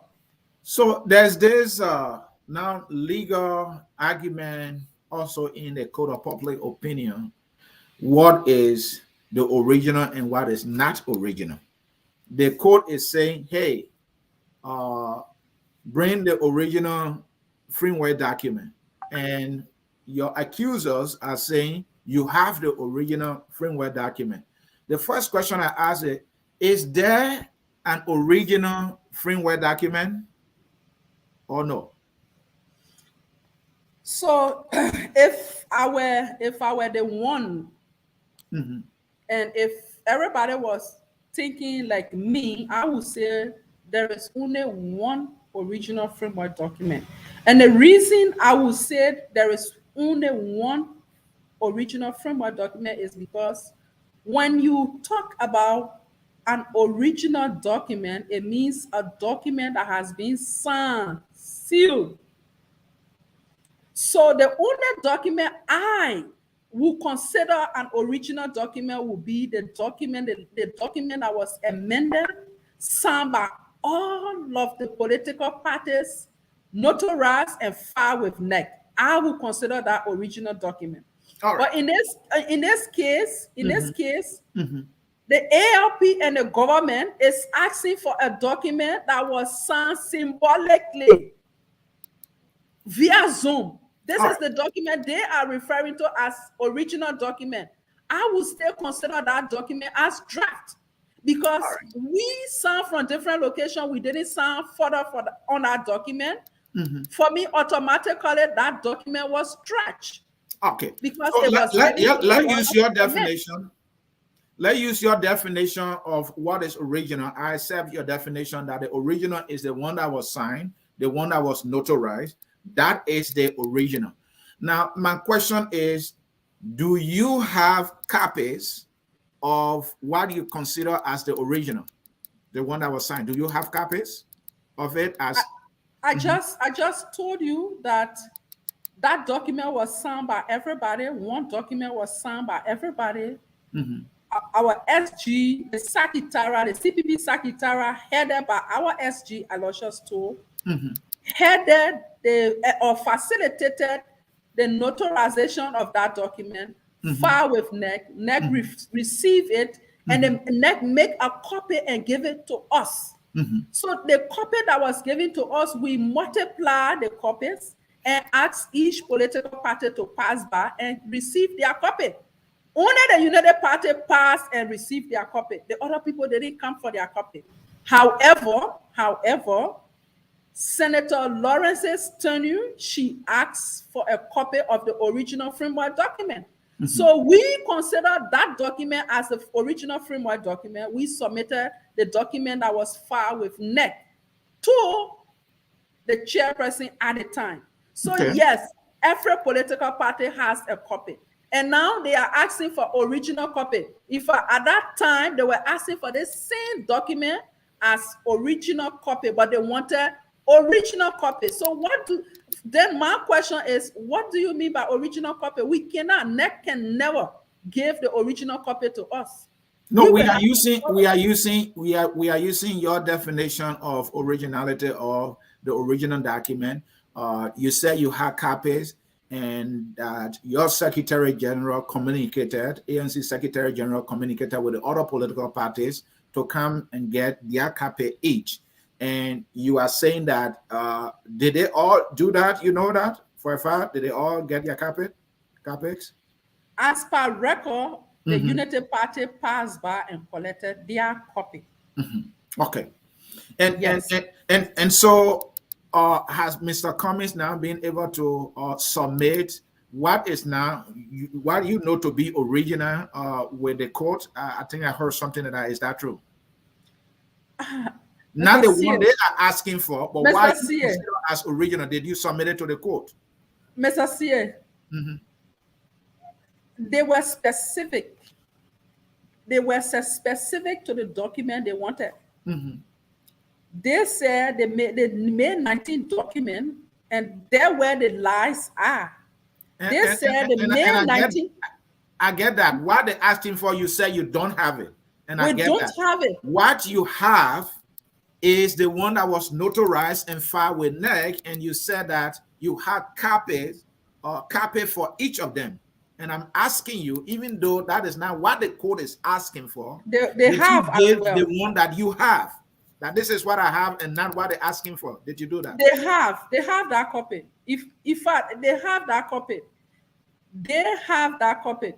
So there's this now legal argument also in the code of public opinion. What is the original and what is not original? The court is saying, hey, bring the original framework document. And your accusers are saying you have the original framework document. The first question I ask is there an original framework document or no? So if I were the one, and if everybody was thinking like me, I would say there is only one original framework document. And the reason I would say there is only one original framework document is because when you talk about an original document, it means a document that has been signed, sealed. So the only document I would consider an original document would be the document that was amended, signed by all of the political parties, notarized and filed with NEC. I would consider that original document. Right. But in this case, the ALP and the government is asking for a document that was signed symbolically via Zoom. This is the document they are referring to as original document. I would still consider that document as draft because we signed from different locations. We didn't sign further on that document. For me, automatically, that document was stretched. Okay. Because so let's use your definition. Let's use your definition of what is original. I accept your definition that the original is the one that was signed, the one that was notarized. That is the original. Now, my question is, do you have copies of what you consider as the original, the one that was signed? Do you have copies of it? I just told you that document was signed by everybody. One document was signed by everybody. Our SG, the Secretary, the CPP Secretary, headed by our SG, Aloysius Torlo, headed or facilitated the notarization of that document, file with NEC, receive it, and then NEC make a copy and give it to us. So the copy that was given to us, we multiply the copies and ask each political party to pass by and receive their copy. Only the United Party passed and received their copy. The other people didn't come for their copy. However, Senator Lawrence's tenure, she asked for a copy of the original framework document. So we consider that document as the original framework document. We submitted the document that was filed with NEC to the chairperson at the time. So yes, every political party has a copy. And now they are asking for original copy. If at that time they were asking for the same document as original copy, but they wanted original copy. So then my question is, what do you mean by original copy? We cannot, NEC can never give the original copy to us. No, we are using your definition of originality of the original document. You said you had copies, and that your Secretary General communicated, ANC Secretary General communicated with the other political parties to come and get their copy each. And you are saying that, did they all do that? You know that for a fact? Did they all get their copies? As per record, the Unity Party passed by and collected their copy. Okay. And yes. and so has Mr. Cummings now been able to submit what is now what you know to be original with the court? I think I heard something is that true? Not the one they are asking for, but why you consider as original? Did you submit it to the court? Mr. C.A., they were specific. They were specific to the document they wanted. They said they made 19 document, and there where the lies are. They said they made 19. I get that. What they asking for, you say you don't have it. And we don't have it. What you have is the one that was notarized and filed with NEC, and you said that you had copy for each of them. And I'm asking you, even though that is not what the court is asking for, they have you give the one that you have. That this is what I have and not what they're asking for. Did you do that? They have that copy. If they have that copy, they have that copy.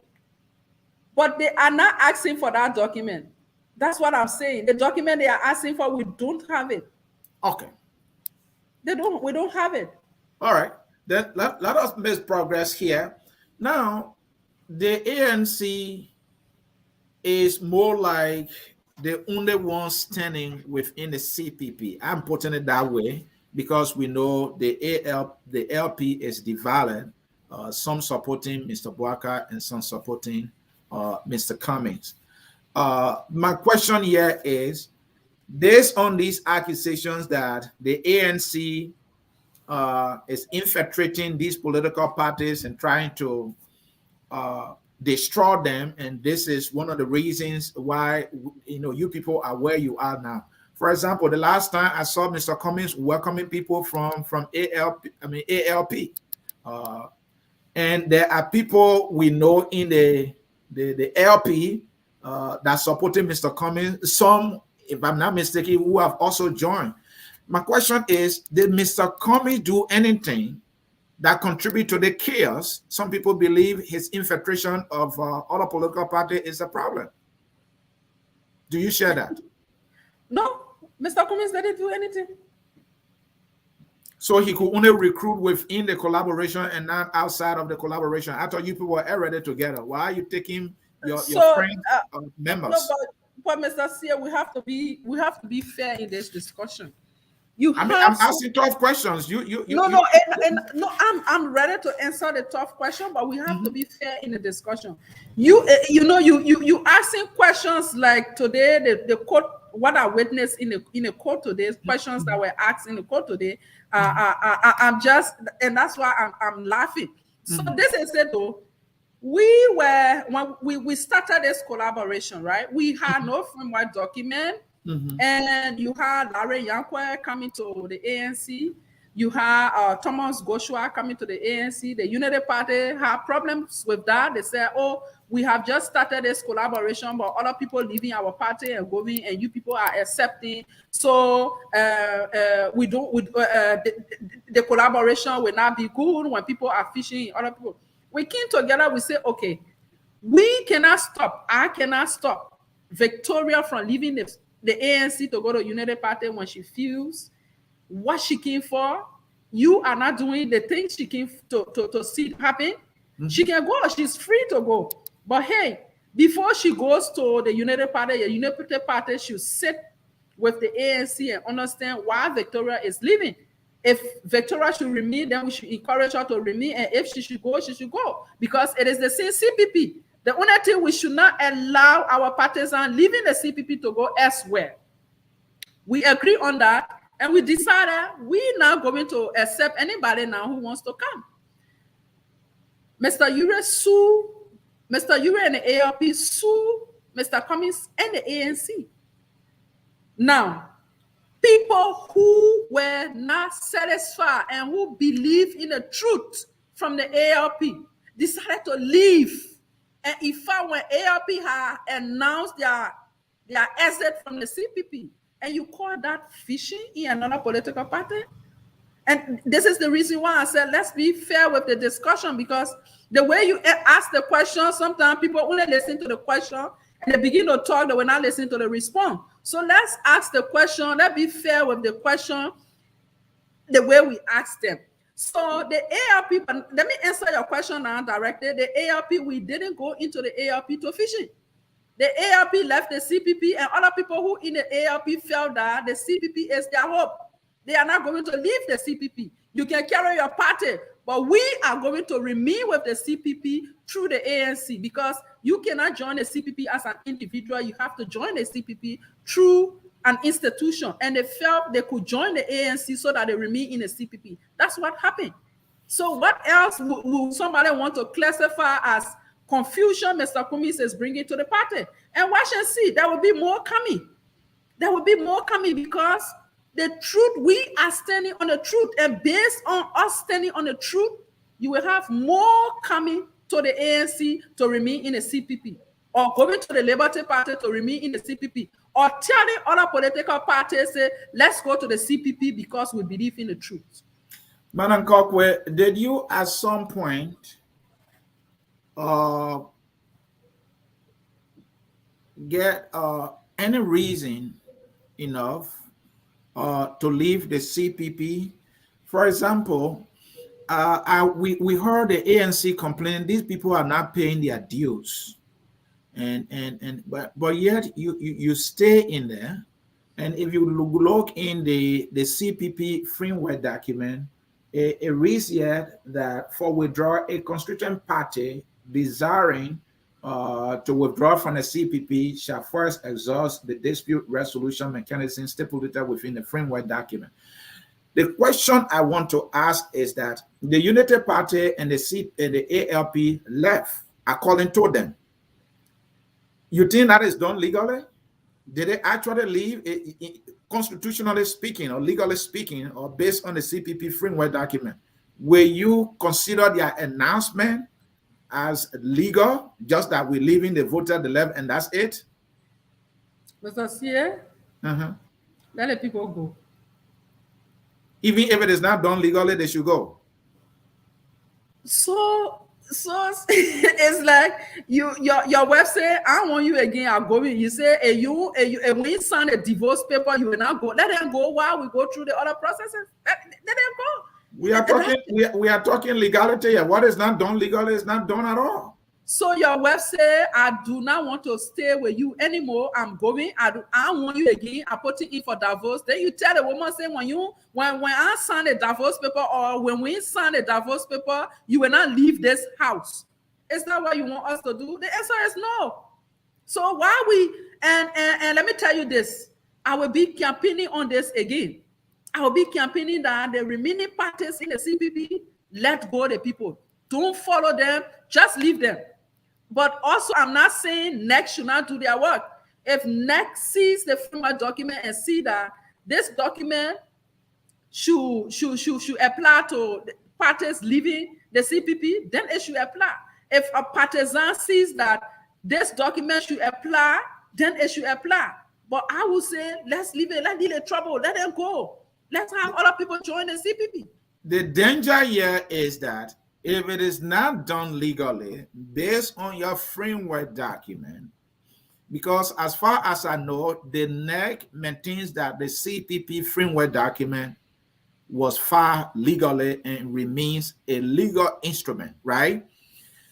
But they are not asking for that document. That's what I'm saying. The document they are asking for, we don't have it. Okay. We don't have it. All right. Then let us make progress here. Now, the ANC is more like the only one standing within the CPP. I'm putting it that way because we know the LP is divided, some supporting Mr. Koiquah and some supporting Mr. Cummings. My question here is, based on these accusations that the ANC is infiltrating these political parties and trying to destroy them, and this is one of the reasons why you people are where you are now. For example, the last time I saw Mr. Cummings welcoming people from ALP, and there are people we know in the LP that supported Mr. Cummings. Some, if I'm not mistaken, who have also joined. My question is, did Mr. Cummings do anything that contribute to the chaos? Some people believe his infiltration of other political party is a problem. Do you share that? No, Mr. Cummings didn't do anything. So he could only recruit within the collaboration and not outside of the collaboration. I thought you people were already together. Why are you taking your friends members? No, but Mr. Sia, we have to be fair in this discussion. I'm asking tough questions. I'm ready to answer the tough question, but we have to be fair in the discussion. You asking questions like today, the court, what I witnessed in the court today, questions that were asked in the court today. I'm just, and that's why I'm laughing. So this is it though. When we started this collaboration, right? We had no framework document. And you had Larry Yankwe coming to the ANC. You have Thomas Goshua coming to the ANC. The Unity Party have problems with that. They say, oh, we have just started this collaboration, but other people leaving our party and going, and you people are accepting. So we don't. The collaboration will not be good when people are fishing other people. We came together. We say, okay, we cannot stop. I cannot stop Victoria from leaving the ANC to go to Unity Party when she feels what she came for. You are not doing the things she came to see happen. She can go. She's free to go. But hey, before she goes to the United Party, the United Party should sit with the ANC and understand why Victoria is leaving. If Victoria should remain, then we should encourage her to remain. And if she should go, she should go. Because it is the same CPP. The only thing, we should not allow our partisans leaving the CPP to go elsewhere. We agree on that. And we decided we're not going to accept anybody now who wants to come. Mr. Ure sue, Mr. Ure and the ALP sue Mr. Cummings and the ANC. Now, people who were not satisfied and who believe in the truth from the ALP decided to leave. And in fact, when ALP had announced their exit from the CPP, and you call that fishing in another political party? And this is the reason why I said, let's be fair with the discussion, because the way you ask the question, sometimes people only listen to the question and they begin to talk, they will not listen to the response. So let's ask the question, let's be fair with the question, the way we ask them. So the ALP, let me answer your question now directly. The ALP, we didn't go into the ALP to fishing. The ALP left the CPP, and other people who in the ALP felt that the CPP is their hope. They are not going to leave the CPP. You can carry your party, but we are going to remain with the CPP through the ANC, because you cannot join the CPP as an individual. You have to join the CPP through an institution. And they felt they could join the ANC so that they remain in the CPP. That's what happened. So what else would somebody want to classify as confusion Mr. Cummings is bringing to the party? And watch and see, there will be more coming. There will be more coming, because the truth, we are standing on the truth, and based on us standing on the truth, you will have more coming to the ANC to remain in the CPP, or going to the Liberty Party to remain in the CPP, or telling other political parties, say, let's go to the CPP because we believe in the truth. Madam Koiquah, did you at some point get any reason enough to leave the CPP? For example, we heard the ANC complaining these people are not paying their dues, but yet you stay in there. And if you look in the CPP framework document, it reads yet that for withdrawal, a constituent party desiring to withdraw from the CPP shall first exhaust the dispute resolution mechanism stipulated within the framework document. The question I want to ask is that the Unity Party and the ALP left according to them. You think that is done legally? Did they actually leave, constitutionally speaking or legally speaking, or based on the CPP framework document? Will you consider their announcement as legal, just that we're leaving the voter the left and that's it? Mr. Sier, let the people go. Even if it is not done legally, they should go. So it's like your website, I want you again, I'm going. You say, when you sign a divorce paper, you will not go. Let them go while we go through the other processes. Let them go. We are talking legality here. What is not done legally is not done at all. So your website, I do not want to stay with you anymore. I'm going. I want you again. I put it in for divorce. Then you tell the woman, say, when I sign a divorce paper, or when we sign a divorce paper, you will not leave this house. Is that what you want us to do? The answer is no. So why we and let me tell you this, I will be campaigning on this again. I will be campaigning that the remaining parties in the CPP let go the people. Don't follow them. Just leave them. But also, I'm not saying NEC should not do their work. If NEC sees the framework document and see that this document should apply to parties leaving the CPP, then it should apply. If a partisan sees that this document should apply, then it should apply. But I would say, let's leave it, let's deal the trouble, let them go. Let's have other people join the CPP. The danger here is that if it is not done legally, based on your framework document, because as far as I know, the NEC maintains that the CPP framework document was filed legally and remains a legal instrument, right?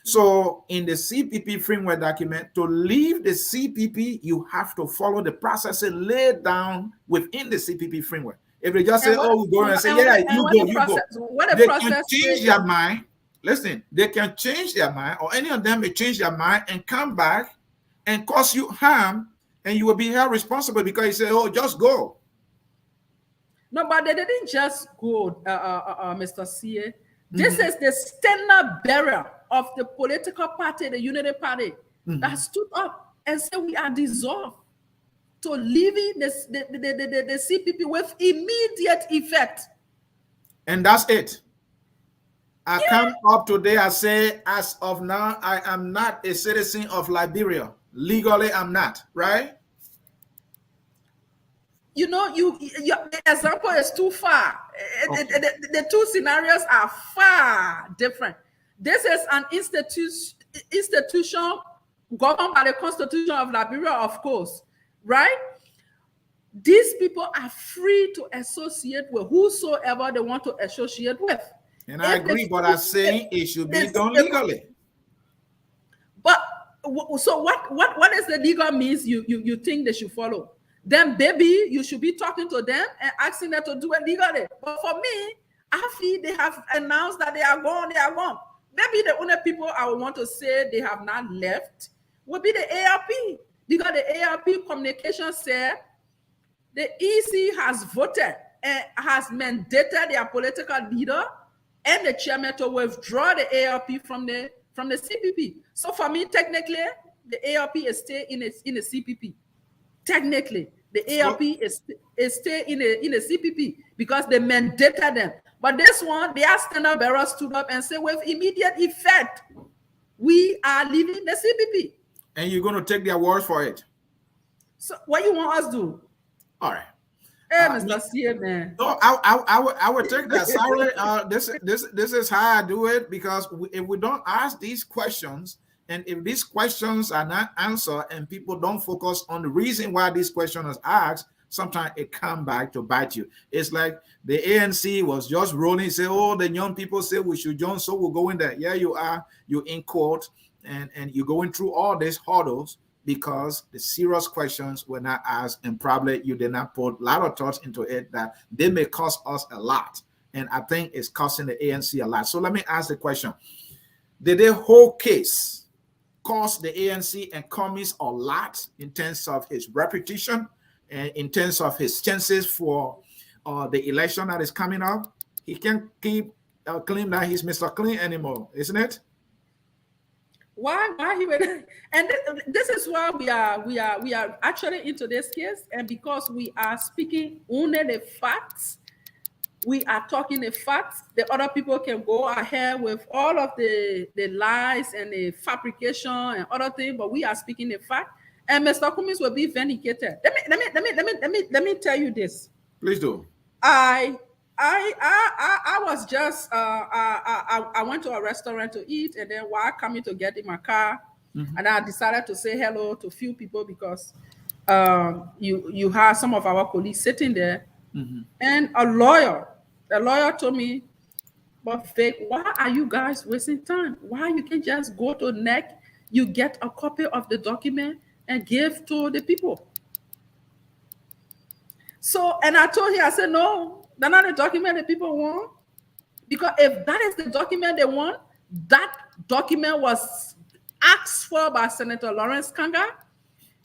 So in the CPP framework document, to leave the CPP, you have to follow the process laid down within the CPP framework. If they just say, oh, we go and say, yeah, you go. They can change their mind. Listen, they can change their mind, or any of them may change their mind and come back and cause you harm, and you will be held responsible because you say, oh, just go. No, but they didn't just go, Mr. C.A. This is the standard bearer of the political party, the Unity Party, that stood up and said we are dissolved to leaving the CPP with immediate effect. And that's it. I come up today, I say, as of now, I am not a citizen of Liberia. Legally, I'm not, right? You know, the example is too far. Okay. The two scenarios are far different. This is an institution governed by the Constitution of Liberia, of course, right? These people are free to associate with whosoever they want to associate with. And I agree, but I'm saying it should be done legally. But so what is the legal means you think they should follow? Then baby, you should be talking to them and asking them to do it legally. But for me, I feel they have announced that they are gone, they are gone. Maybe the only people I would want to say they have not left would be the ARP, because the ARP communication said the EC has voted and has mandated their political leader and the chairman to withdraw the ARP from the CPP. So for me, technically, the ARP is still in the CPP. Technically, the ARP is still in the CPP because they mandated them. But this one, their standard bearer stood up and said, with immediate effect, we are leaving the CPP. And you're going to take their word for it. So what you want us to do? All right. Hey, Mr. C, man. No, I would take that. Sorry, this is how I do it, because if we don't ask these questions, and if these questions are not answered and people don't focus on the reason why these questions are asked, sometimes it comes back to bite you. It's like the ANC was just rolling, say, oh, the young people say we should join, so we'll go in there. Yeah, you are. You're in court, and you're going through all these hurdles because the serious questions were not asked, and probably you did not put a lot of thoughts into it that they may cost us a lot. And I think it's costing the ANC a lot. So let me ask the question. Did the whole case cost the ANC and Cummings a lot in terms of his reputation and in terms of his chances for the election that is coming up? He can't keep claim that he's Mr. Clean anymore, isn't it? Why he would? And this is why we are actually into this case, and because we are speaking only the facts. We are talking the facts. The other people can go ahead with all of the lies and the fabrication and other things, but we are speaking the fact. And Mr. Cummings will be vindicated. Let me tell you this. Please do. I was just I went to a restaurant to eat, and then while coming to get in my car, and I decided to say hello to a few people because you have some of our colleagues sitting there. And a lawyer told me, but Vic, why are you guys wasting time? Why you can just go to NEC, you get a copy of the document and give to the people? So, and I told him, I said, no, that's not the document that people want. Because if that is the document they want, that document was asked for by Senator Lawrence Kanga.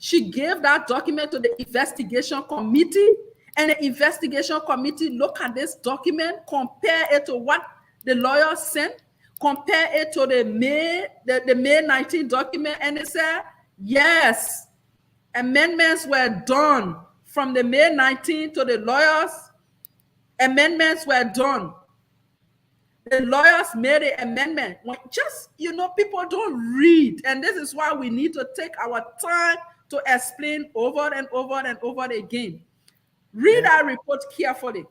She gave that document to the investigation committee. And the investigation committee look at this document, compare it to what the lawyer sent, compare it to the May 19 document, and they said, yes, amendments were done from the May 19 to the lawyers Amendments were done. The lawyers made an amendment. Just, people don't read. And this is why we need to take our time to explain over and over and over again. Read our report carefully.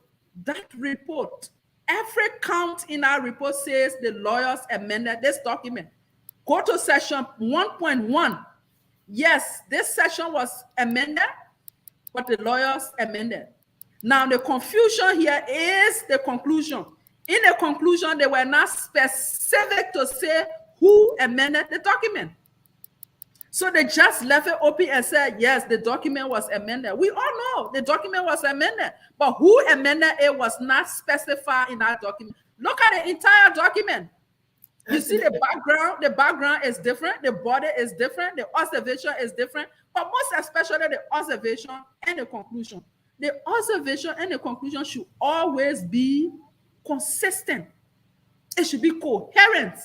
That report, every count in our report says the lawyers amended this document. Go to section 1.1. Yes, this section was amended, but the lawyers amended. Now, the confusion here is the conclusion. In the conclusion, they were not specific to say who amended the document. So they just left it open and said, yes, the document was amended. We all know the document was amended, but who amended it was not specified in that document. Look at the entire document. You see the background is different, the body is different, the observation is different, but most especially the observation and the conclusion. The observation and the conclusion should always be consistent. It should be coherent.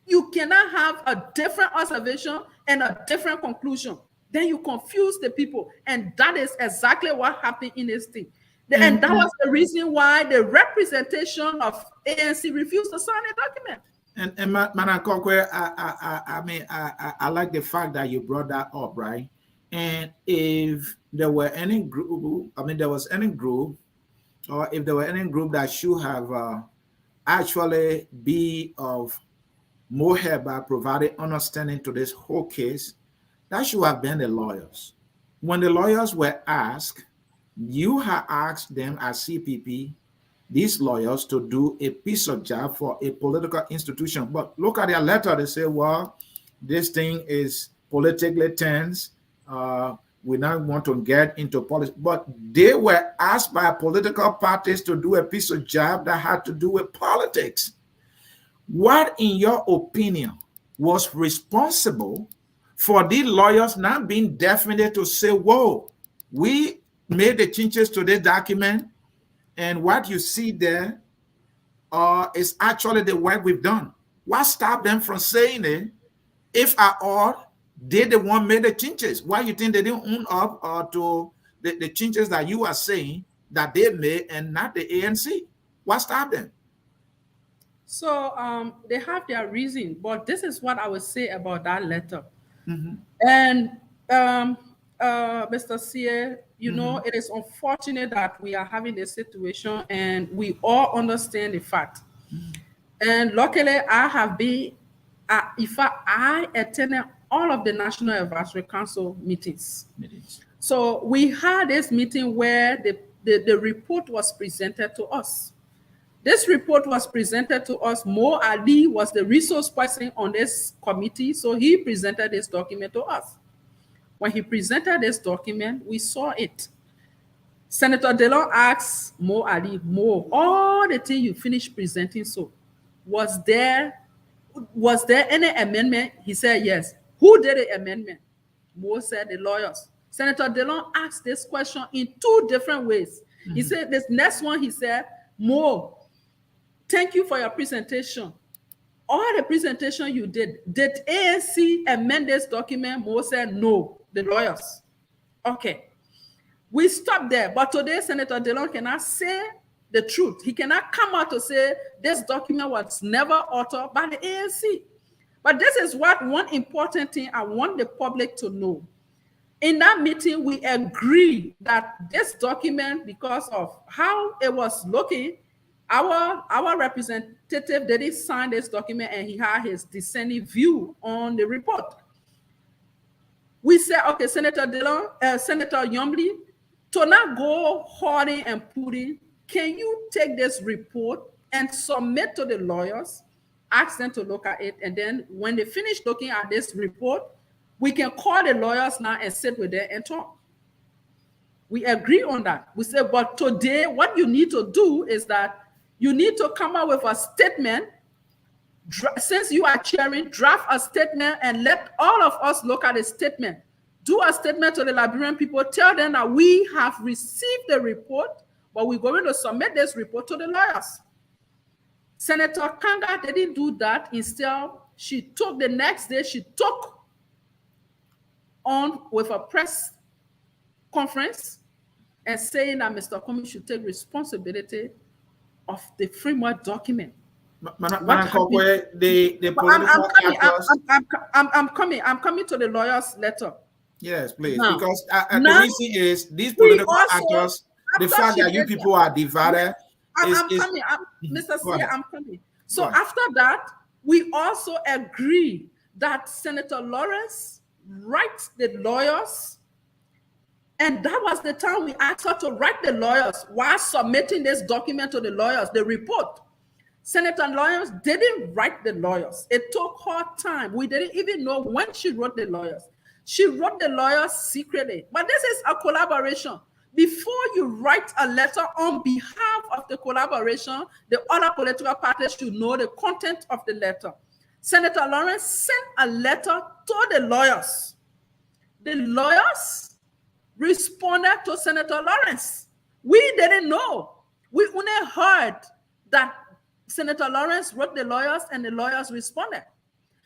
You cannot have a different observation and a different conclusion. Then you confuse the people. And that is exactly what happened in this thing. And that was the reason why the representation of ANC refused to sign the document. And Madam Koiquah, I like the fact that you brought that up, right? And if there were any group, there was any group, or if there were any group that should have actually be of more help by providing understanding to this whole case, that should have been the lawyers. When the lawyers were asked, you have asked them as CPP, these lawyers, to do a piece of job for a political institution. But look at their letter. They say, well, this thing is politically tense. We now want to get into politics. But they were asked by political parties to do a piece of job that had to do with politics. What, in your opinion, was responsible for these lawyers not being definite to say, whoa, we made the changes to this document, and what you see there is actually the work we've done? What stopped them from saying it, if at all, they the one made the changes? Why you think they didn't own up to the changes that you are saying that they made and not the ANC? What stopped them? So they have their reason, but this is what I would say about that letter. And Mr. CA, it is unfortunate that we are having this situation, and we all understand the fact. And luckily, I have been, I attended all of the National Advisory Council meetings. So we had this meeting where the report was presented to us. This report was presented to us. Mo Ali was the resource person on this committee, so he presented this document to us. When he presented this document, we saw it. Senator Delon asked Mo Ali, Mo, all the things you finished presenting, so was there any amendment? He said yes. Who did the amendment? Mo said the lawyers. Senator Delon asked this question in two different ways. He said, this next one, he said, Mo, thank you for your presentation. All the presentation you did ANC amend this document? Mo said no, the lawyers. Okay. We stopped there. But today, Senator Delon cannot say the truth. He cannot come out to say this document was never authored by the ANC. But this is one important thing I want the public to know. In that meeting, we agreed that this document, because of how it was looking, our representative didn't sign this document, and he had his dissenting view on the report. We said, okay, Senator Delon, Senator Yombly, to not go hoarding and putting, can you take this report and submit to the lawyers, ask them to look at it, and then when they finish looking at this report, we can call the lawyers now and sit with them and talk. We agree on that. We said, but today, what you need to do is that you need to come up with a statement. Since you are chairing, draft a statement and let all of us look at a statement. Do a statement to the Liberian people. Tell them that we have received the report, but we're going to submit this report to the lawyers. Senator Kanga didn't do that. Instead, she took the next day, she took on with a press conference and saying that Mr. Comey should take responsibility of the framework document. Madam Koiquah, the political actors. I'm coming to the lawyer's letter. Yes, please, Now, because the reason is these political actors, the fact that you people are divided I'm coming. Mr. C, I'm coming. So after that, we also agree that Senator Lawrence writes the lawyers, and that was the time we asked her to write the lawyers while submitting this document to the lawyers, the report. Senator Lawrence didn't write the lawyers. It took her time. We didn't even know when she wrote the lawyers. She wrote the lawyers secretly. But this is a collaboration. Before you write a letter on behalf of the collaboration, the other political parties should know the content of the letter. Senator Lawrence sent a letter to the lawyers. The lawyers responded to Senator Lawrence. We didn't know. We only heard that Senator Lawrence wrote the lawyers and the lawyers responded.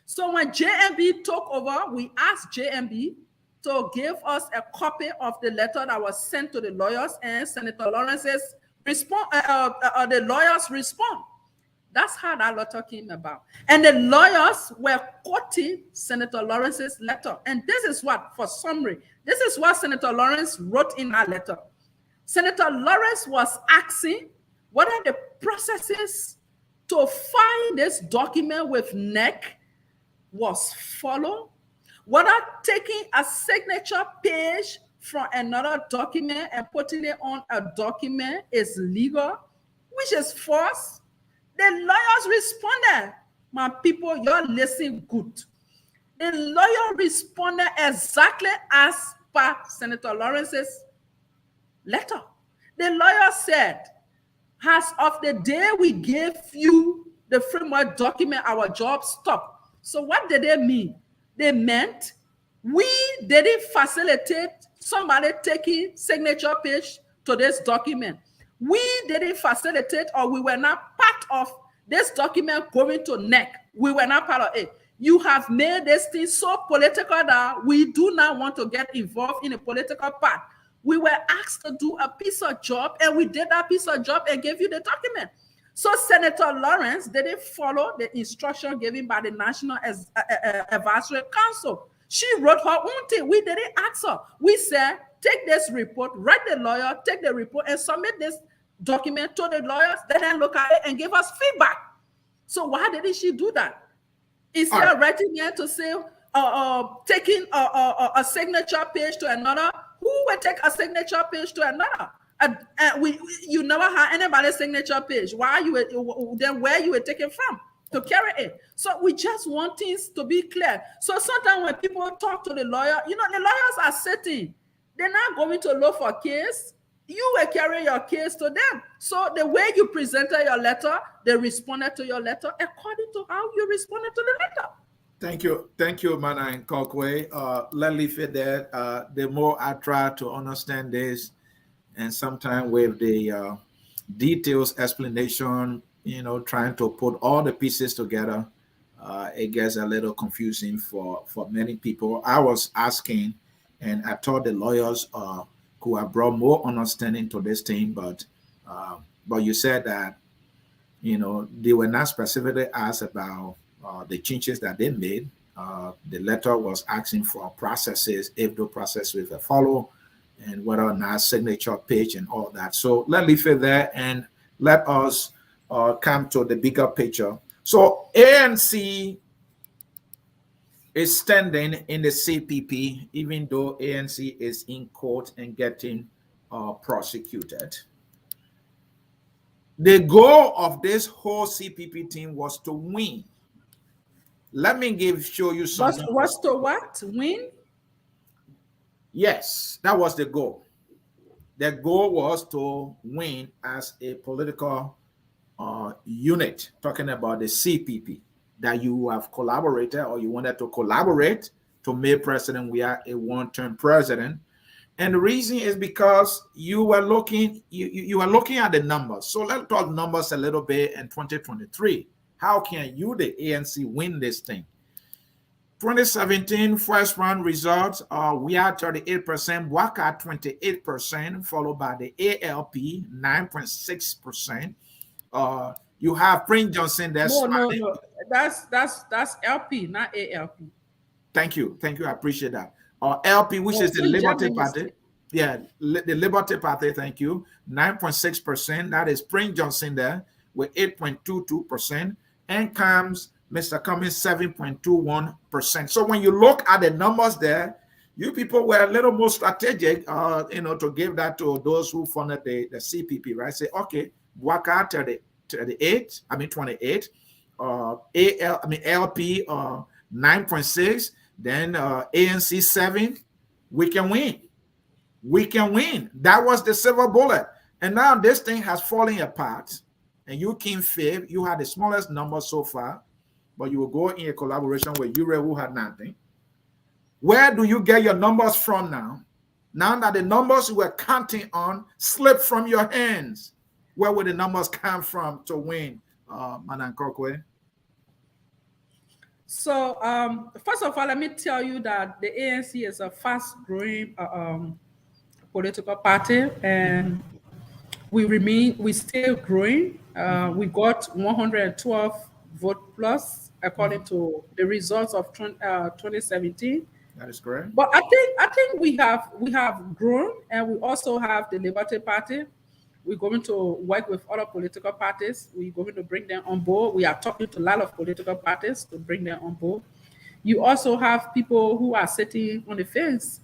So when JMB took over, we asked JMB to give us a copy of the letter that was sent to the lawyers, and Senator Lawrence's response, the lawyers respond. That's how that letter came about. And the lawyers were quoting Senator Lawrence's letter. And this is what, for summary, this is what Senator Lawrence wrote in that letter. Senator Lawrence was asking what are the processes to find this document with NEC was followed, whether taking a signature page from another document and putting it on a document is legal, which is false. The lawyers responded. My people, you're listening good. The lawyer responded exactly as per Senator Lawrence's letter. The lawyer said, as of the day we gave you the framework document, our job stopped. So what did they mean? They meant we didn't facilitate somebody taking signature page to this document. We didn't facilitate, or we were not part of this document going to NEC. We were not part of it. You have made this thing so political that we do not want to get involved in a political part. We were asked to do a piece of job, and we did that piece of job and gave you the document. So Senator Lawrence didn't follow the instruction given by the National Advisory Council. She wrote her own thing. We didn't ask her. We said, take this report, write the lawyer, take the report, and submit this document to the lawyers. They then look at it and give us feedback. So why didn't she do that? Instead of writing here to say, taking a signature page to another, who would take a signature page to another? You never had anybody's signature page. Why then where you were taken from to carry it? So we just want things to be clear. So sometimes when people talk to the lawyer, the lawyers are sitting. They're not going to look for case. You will carry your case to them. So the way you presented your letter, they responded to your letter according to how you responded to the letter. Thank you, Madam Koiquah. Let me leave it there. The more I try to understand this, and sometimes with the details explanation, trying to put all the pieces together, it gets a little confusing for many people. I was asking, and I thought the lawyers who have brought more understanding to this thing, but you said that they were not specifically asked about the changes that they made. The letter was asking for processes, if the process will follow, and whether or not signature page and all that. So let me leave it there and let us come to the bigger picture. So ANC is standing in the CPP, even though ANC is in court and getting prosecuted. The goal of this whole CPP team was to win. Let me show you something. Was to what? Win? Yes, that was the goal. The goal was to win as a political unit, talking about the CPP, that you have collaborated or you wanted to collaborate to make president. We are a one-term president. And the reason is because you were looking, you are looking at the numbers. So let's talk numbers a little bit in 2023. How can you, the ANC, win this thing? 2017 first round results, we are 38%, Waka 28%, followed by the ALP 9.6%, You have Prince Johnson there. No. That's LP, not ALP. Thank you. I appreciate that. LP, which is the Liberty Party. Yeah, the Liberty Party. Thank you. 9.6%. That is Prince Johnson there with 8.22%. And comes Mr. Cummings 7.21%. So when you look at the numbers there, you people were a little more strategic, to give that to those who funded the CPP, right? Say, okay, Waka 28, LP 9.6, then ANC 7. We can win. That was the silver bullet. And now this thing has fallen apart. And you came fifth. You had the smallest number so far, but you will go in a collaboration with Ure, who had nothing. Where do you get your numbers from now? Now that the numbers you were counting on slipped from your hands, where would the numbers come from to win, Madam Koiquah? So, first of all, let me tell you that the ANC is a fast-growing political party, and we still growing. We got 112 vote plus according to the results of 2017. That is correct. But I think we have grown, and we also have the Liberty Party. We're going to work with other political parties. We're going to bring them on board. We are talking to a lot of political parties to bring them on board. You also have people who are sitting on the fence,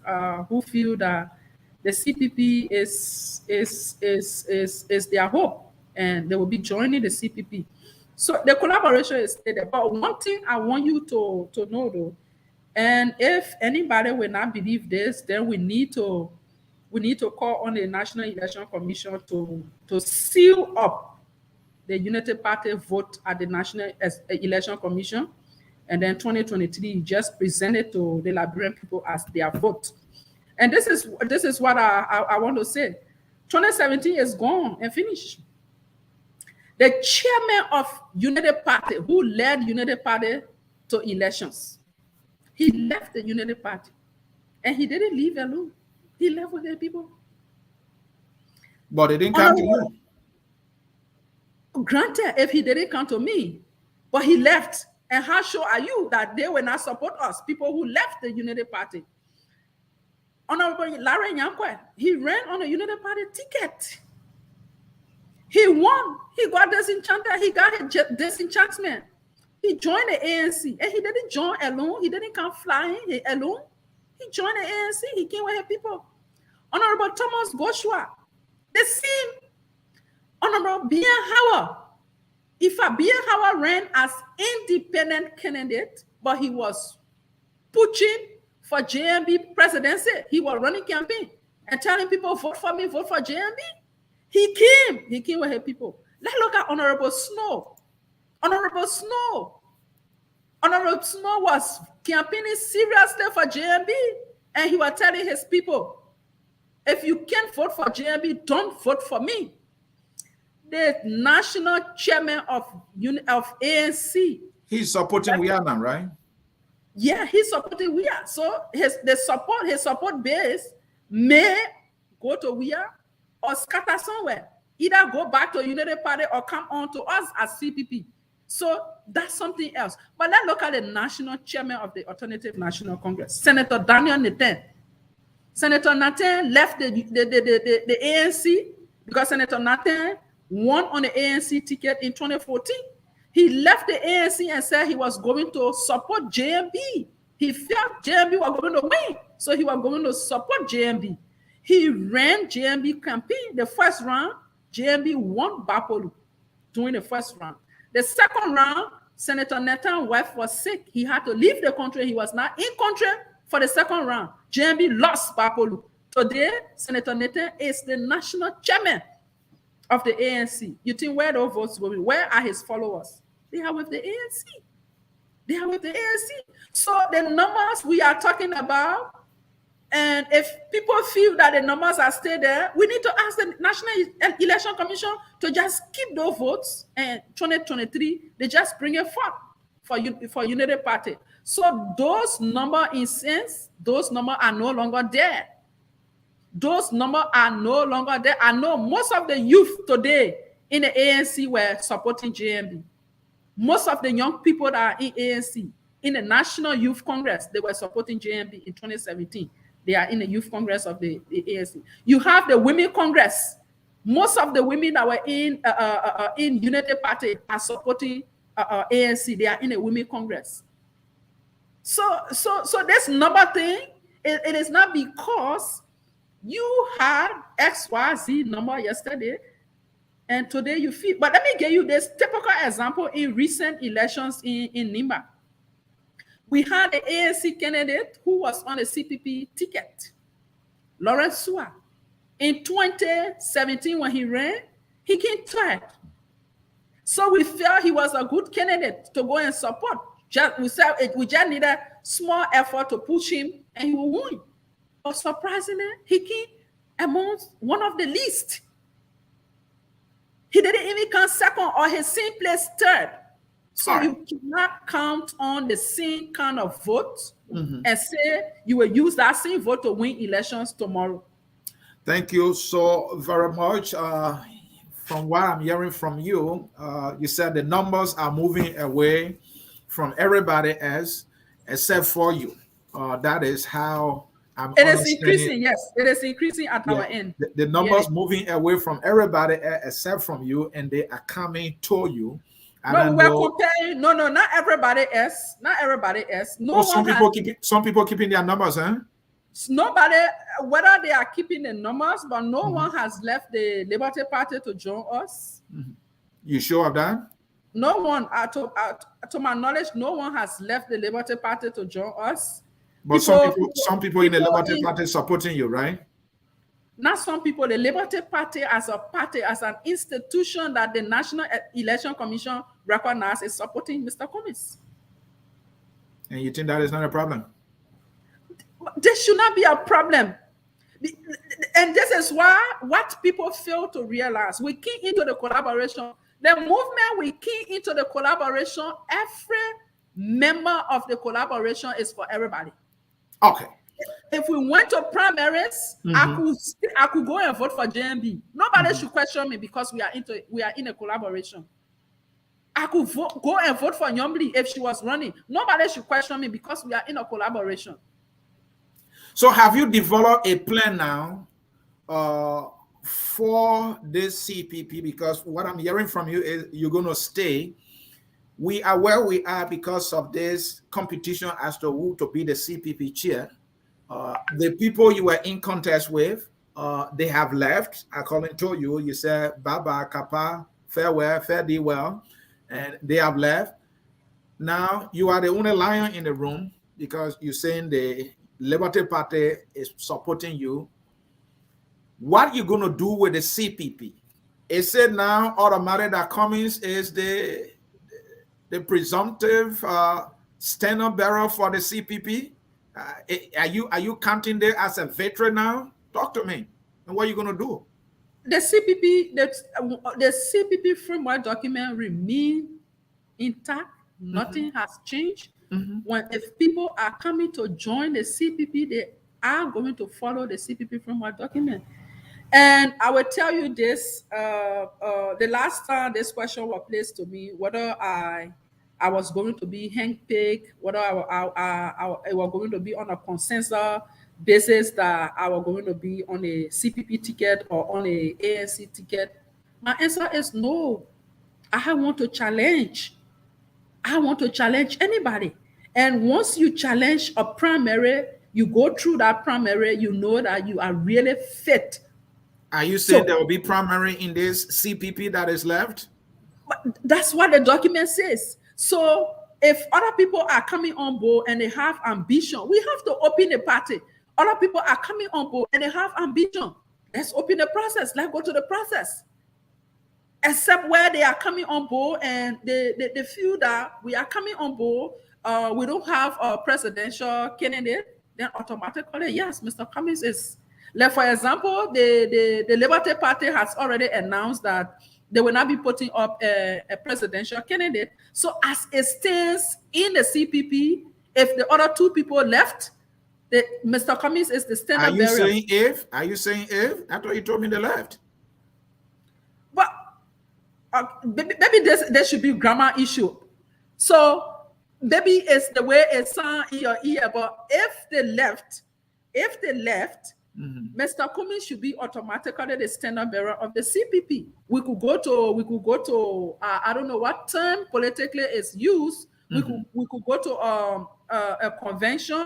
who feel that the CPP is their hope, and they will be joining the CPP. So the collaboration is there. But one thing I want you to know, though, and if anybody will not believe this, then we need to call on the National Election Commission to seal up the United Party vote at the National Election Commission, and then 2023 just present it to the Liberian people as their vote. And this is what I want to say. 2017 is gone and finished. The chairman of United Party, who led United Party to elections, he left the United Party, and he didn't leave alone. He left with the people. But it didn't come to you. Granted, if he didn't come to me, but he left. And how sure are you that they will not support us, people who left the United Party? Honorable Larry Nyankwe, he ran on a United Party ticket. He won. He got disenchanted. He got disenchantment. He joined the ANC, and he didn't join alone. He didn't come flying alone. He joined the ANC. He came with his people. Honorable Thomas Goshua, the same. Honorable Bien Howard. If Bien Howard ran as independent candidate, but he was pushing for JMB presidency, he was running campaign and telling people, vote for me, vote for JMB. He came with his people. Let's look at Honorable Snow. Honorable Snow was campaigning seriously for JMB, and he was telling his people, if you can't vote for JMB, don't vote for me. The national chairman of ANC. He's supporting Wiana, right? Yeah, he's supporting WIA. So his support base may go to WIA or scatter somewhere. Either go back to United Party or come on to us as CPP. So that's something else. But let's look at the national chairman of the Alternative National Congress, Senator Daniel Nathan. Senator Nathan left the ANC because Senator Nathan won on the ANC ticket in 2014. He left the ANC and said he was going to support JMB. He felt JMB was going to win, so he was going to support JMB. He ran JMB campaign. The first round, JMB won Bapolu during the first round. The second round, Senator Nathan's wife was sick. He had to leave the country. He was not in country for the second round. JMB lost Bapolu. Today, Senator Nathan is the national chairman of the ANC. You think where those votes will be? Where are his followers? They are with the ANC. They are with the ANC. So the numbers we are talking about, and if people feel that the numbers are still there, we need to ask the National Election Commission to just keep those votes. And 2023, they just bring it forth for United Party. So those numbers, in sense, those numbers are no longer there. Those numbers are no longer there. I know most of the youth today in the ANC were supporting JMB. Most of the young people that are in ANC, in the National Youth Congress, they were supporting JMB in 2017. They are in the Youth Congress of the ANC. You have the Women Congress. Most of the women that were in Unity Party are supporting ANC. They are in the Women Congress. So this number thing, it is not because you had XYZ number yesterday and today you feel. But let me give you this typical example in recent elections in Nimba. We had an ANC candidate who was on a CPP ticket, Lawrence Sua. In 2017, when he ran, he came third. So we felt he was a good candidate to go and support. We just need a small effort to push him and he will win. But surprisingly, he came amongst one of the least. He didn't even come second or he same place third. So you cannot count on the same kind of vote and say you will use that same vote to win elections tomorrow. Thank you so very much. From what I'm hearing from you, you said the numbers are moving away from everybody else except for you. That is how I'm It is increasing, yes. It is increasing at our end. The numbers moving away from everybody except from you, and they are coming to you. No, we're comparing. No, not everybody else. Not everybody else. No, some people keeping their numbers, huh? Nobody, whether they are keeping the numbers, but no one has left the Liberty Party to join us. You sure of that? No one, to my knowledge, no one has left the Liberty Party to join us. But some people in the Liberty Party supporting you, right? Not some people. The Liberty Party as a party, as an institution that the National Election Commission recognizes, is supporting Mr. Cummings. And you think that is not a problem? This should not be a problem. And this is why what people fail to realize, we key into the collaboration. The movement, we key into the collaboration. Every member of the collaboration is for everybody. Okay. If we went to primaries, I could go and vote for JMB. Nobody should question me because we are in a collaboration. I could go and vote for Nyombli if she was running. Nobody should question me because we are in a collaboration. So have you developed a plan now for this CPP? Because what I'm hearing from you is you're going to stay. We are where we are because of this competition as to who to be the CPP chair. The people you were in contest with, they have left. According to you, you said Baba, Kappa, farewell, fare thee well, and they have left. Now you are the only lion in the room because you're saying the Liberty Party is supporting you. What are you going to do with the CPP? Is it now automatic that Cummings is the presumptive stand-up bearer for the CPP? Are you counting there as a veteran now? Talk to me. And what are you going to do? The CPP framework document remains intact. Nothing has changed. If people are coming to join the CPP, they are going to follow the CPP framework document. And I will tell you this: the last time this question was placed to me, whether I was going to be handpicked, whether I was going to be on a consensus basis that I was going to be on a CPP ticket or on a ANC ticket, my answer is no. I want to challenge. I want to challenge anybody. And once you challenge a primary, you go through that primary, you know that you are really fit. Are you saying there will be primary in this CPP that is left? That's what the document says. So if other people are coming on board and they have ambition, we have to open the party. Other people are coming on board and they have ambition. Let's open the process. Let's go to the process. Except where they are coming on board and they feel that we are coming on board, we don't have a presidential candidate, then automatically, yes, Mr. Cummings is. Like, for example, the Liberty Party has already announced that they will not be putting up a presidential candidate. So as it stands in the CPP, if the other two people left, Mr. Cummings is the standard bearer. Are you saying if? I thought you told me they left. But maybe there should be grammar issue. So maybe it's the way it sounds in your ear, but if they left, Mr. Cummings should be automatically the standard bearer of the CPP. We could go to I don't know what term politically is used. We could go to a convention,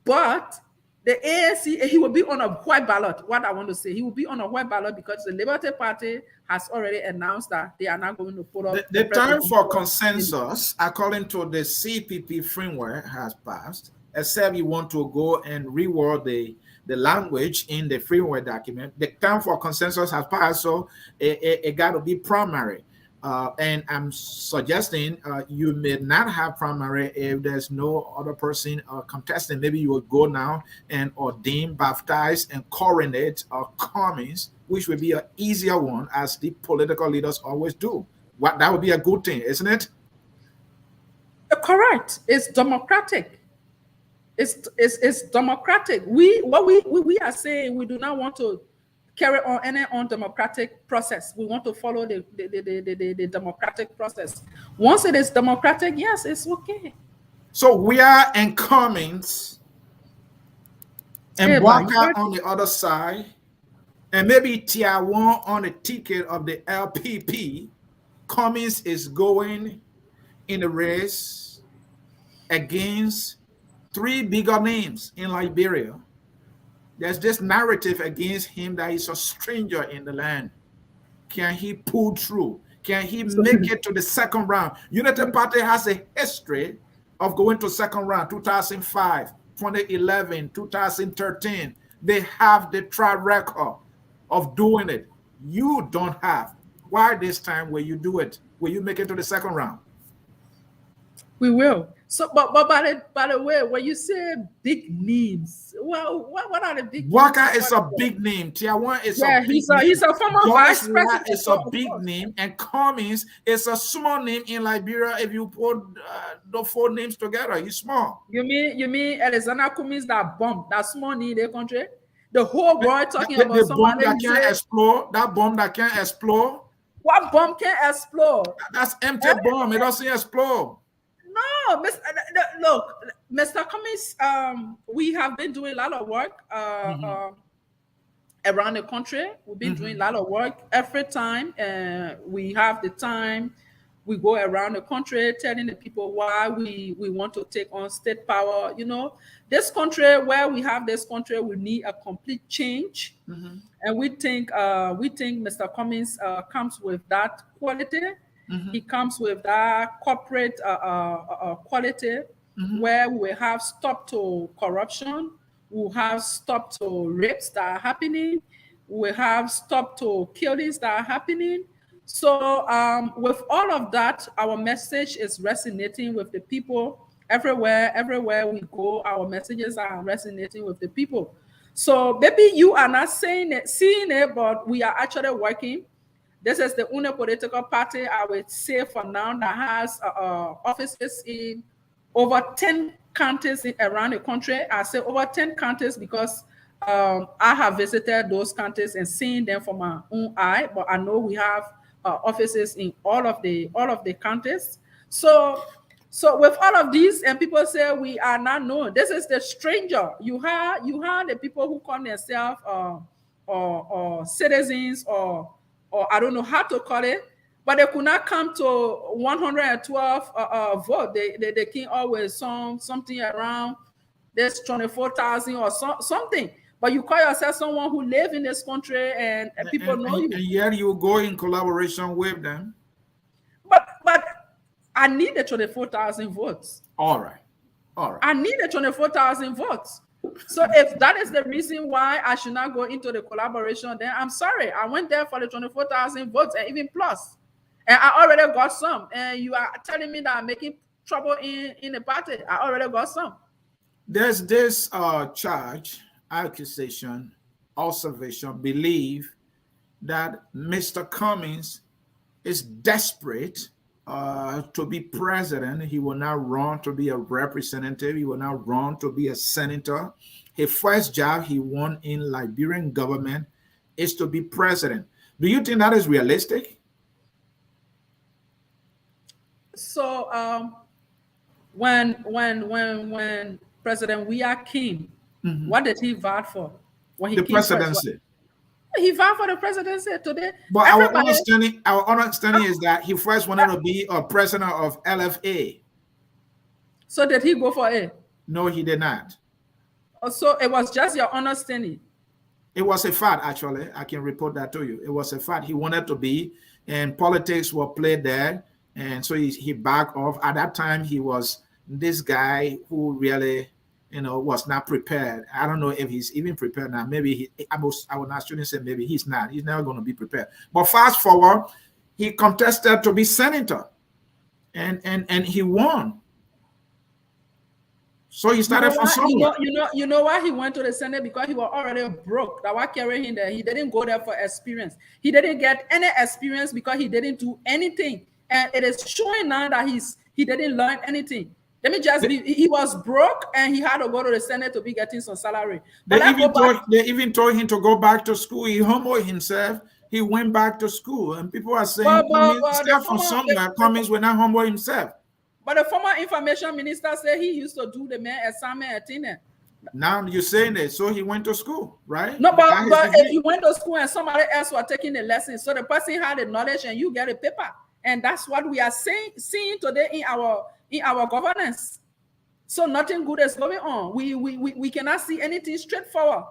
but the ANC, he will be on a white ballot. What I want to say, he will be on a white ballot because the Liberty Party has already announced that they are not going to put up the time for consensus, according to the CPP framework, has passed. Except you want to go and reword the language in the framework document. The time for consensus has passed, so it got to be primary. And I'm suggesting you may not have primary if there's no other person contesting. Maybe you would go now and ordain, baptize, and coronate Cummings, which would be an easier one, as the political leaders always do. That would be a good thing, isn't it? Correct. It's democratic. It's democratic. We are saying, we do not want to carry on any undemocratic process. We want to follow the democratic process. Once it is democratic, yes, it's okay. So we are in Cummings and Waka on the other side, and maybe Tiawan on the ticket of the LPP. Cummings is going in the race against three bigger names in Liberia. There's this narrative against him that he's a stranger in the land. Can he pull through? Can he make it to the second round? United Party has a history of going to second round, 2005, 2011, 2013. They have the track record of doing it. You don't have. Why this time will you do it? Will you make it to the second round? We will. So, but by the way, when you say big names, well, what are the big? Waka is a big name. Tiawan is a big name. He's a former vice president. It's a big name, and Cummings is a small name in Liberia. If you put the four names together, he's small. You mean Alexander Cummings, that bomb, that small name in the country? The whole world talking about the bomb that can't explode. That bomb that can't explode. What bomb can't explode? That's empty bomb. It doesn't explode. No, look, Mr. Cummings, we have been doing a lot of work around the country. We've been doing a lot of work every time. We have the time. We go around the country telling the people why we want to take on state power. You know, this country, where we have this country, we need a complete change. And we think Mr. Cummings comes with that quality. He comes with that corporate quality, where we have stop to corruption, we have stop to rapes that are happening, we have stop to killings that are happening. So with all of that, our message is resonating with the people everywhere we go. Our messages are resonating with the people. So maybe you are not seeing it, but we are actually working. This is the only political party, I would say for now, that has offices in over 10 counties around the country. I say over 10 counties because I have visited those counties and seen them from my own eye, but I know we have offices in all of the counties. So with all of these, and people say we are not known. This is the stranger. You have the people who call themselves or citizens or I don't know how to call it, but they could not come to 112 vote. They can always something around this 24,000 or something. But you call yourself someone who live in this country, and people know you. And yet you go in collaboration with them. But I need the 24,000 votes. All right. I need the 24,000 votes. So if that is the reason why I should not go into the collaboration, then I'm sorry. I went there for the 24,000 votes and even plus. And I already got some. And you are telling me that I'm making trouble in the party. I already got some. There's this charge, accusation, observation, belief that Mr. Cummings is desperate to be president. He will now run to be a representative. He will now run to be a senator. His first job he won in Liberian government is to be president. Do you think that is realistic? So when President Weah came, what did he vote for when he The came first? presidency. He vowed for the presidency today. But Everybody. our understanding is that he first wanted to be a president of LFA. So did he go for it? No, he did not. So it was just your understanding. It was a fact, actually. I can report that to you. It was a fact. He wanted to be, and politics were played there. And so he backed off. At that time, he was this guy who really, was not prepared. I don't know if he's even prepared now. Maybe I would not shouldn't say maybe he's not. He's never going to be prepared. But fast forward, he contested to be senator, and he won. So he started from somewhere. You know why he went to the Senate? Because he was already broke. That was carrying him there. He didn't go there for experience. He didn't get any experience because he didn't do anything. And it is showing now that he didn't learn anything. Let me just be. He was broke and he had to go to the Senate to be getting some salary. They even told him to go back to school. He humbled himself. He went back to school, and people are saying, "Start from somewhere." Cummings will not humble himself. But the former information minister said he used to do the main assignment at Tina. Now you're saying it, so he went to school, right? No, but if you went to school and somebody else was taking the lesson, so the person had the knowledge and you get a paper, and that's what we are seeing today in our governance. So nothing good is going on. We cannot see anything straightforward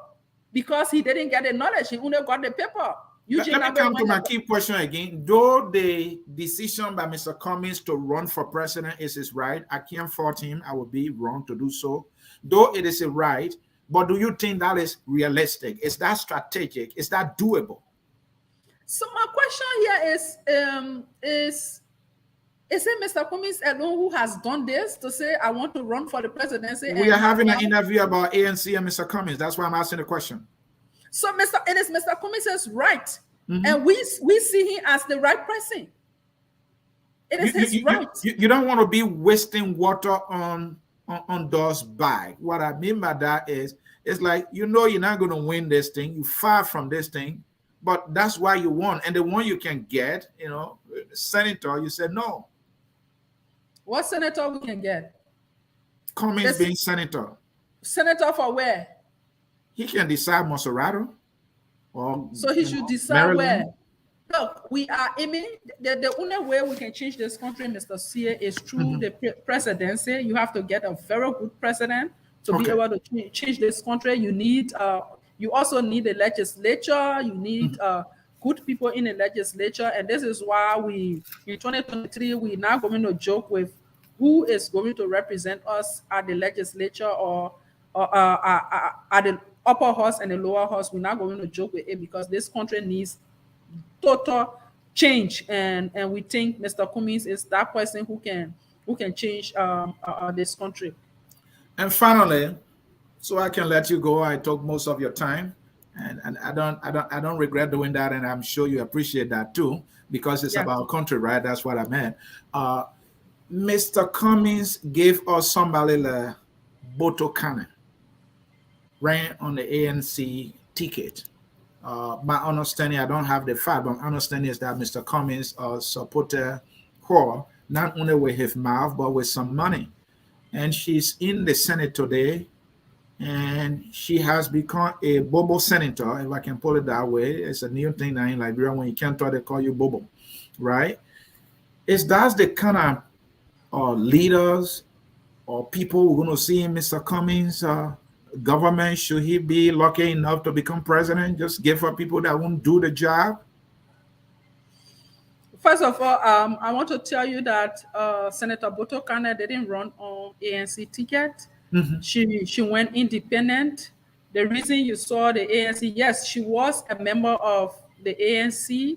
because he didn't get the knowledge. He only got the paper. Let me come to my key question again. Though the decision by Mr. Cummings to run for president is his right, I can't fault him. I would be wrong to do so. Though it is a right, but do you think that is realistic? Is that strategic? Is that doable? So my question here is it Mr. Cummings alone who has done this to say, I want to run for the presidency? We are having an interview about ANC and Mr. Cummings. That's why I'm asking the question. So it is Mr. Cummings' right. And we see him as the right person. It is his right. You don't want to be wasting water on those bag. What I mean by that is, it's like, you're not going to win this thing. You're far from this thing, but that's why you won. And the one you can get, senator, you said no. What senator we can get? Cummings being senator. Senator for where? He can decide Maserati. So he should decide Maryland. Where. Look, we are aiming. The only way we can change this country, Mr. C, is through the presidency. You have to get a very good president to be able to change this country. You also need a legislature. You need good people in the legislature, and this is why in 2023 we're now going to joke with who is going to represent us at the legislature or at the upper house and the lower house. We're not going to joke with it because this country needs total change, and we think Mr. Cummings is that person who can change this country. And finally, so I can let you go. I took most of your time, and I don't regret doing that, and I'm sure you appreciate that too, because it's about country, right? That's what I meant. Mr. Cummings gave us somebody like Boto Cannon, ran on the ANC ticket. My understanding, I don't have the fact, but my understanding is that Mr. Cummings supported her, not only with his mouth, but with some money. And she's in the Senate today, and she has become a Bobo senator, if I can put it that way. It's a new thing now in Liberia. When you can't talk, they call you Bobo, right? Is that the kind of leaders or people we're going to see in Mr. Cummings' government? Should he be lucky enough to become president? Just give for people that won't do the job? First of all, I want to tell you that Senator Boto Cannon didn't run on ANC ticket. She went independent. The reason you saw the ANC, yes, she was a member of the ANC,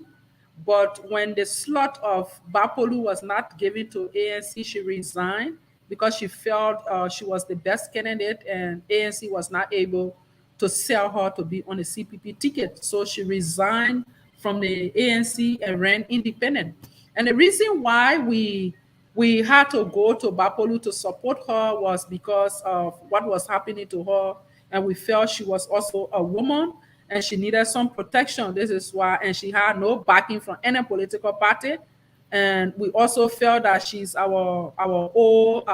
but when the slot of Bapolu was not given to ANC, she resigned because she felt she was the best candidate and ANC was not able to sell her to be on the CPP ticket. So she resigned from the ANC and ran independent. And the reason why we had to go to Bapolu to support her was because of what was happening to her. And we felt she was also a woman and she needed some protection. This is why, and she had no backing from any political party. And we also felt that she's our old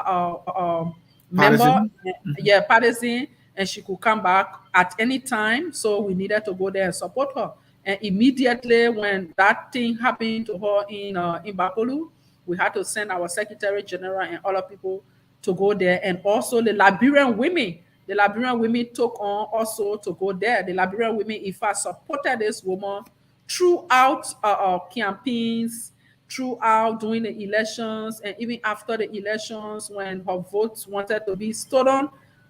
member, Partisan. yeah, partisan, and she could come back at any time. So we needed to go there and support her. And immediately when that thing happened to her in Bapolu, we had to send our Secretary General and other people to go there. And also the Liberian women took on also to go there. The Liberian women, in fact, supported this woman throughout campaigns, throughout during the elections, and even after the elections when her votes wanted to be stolen,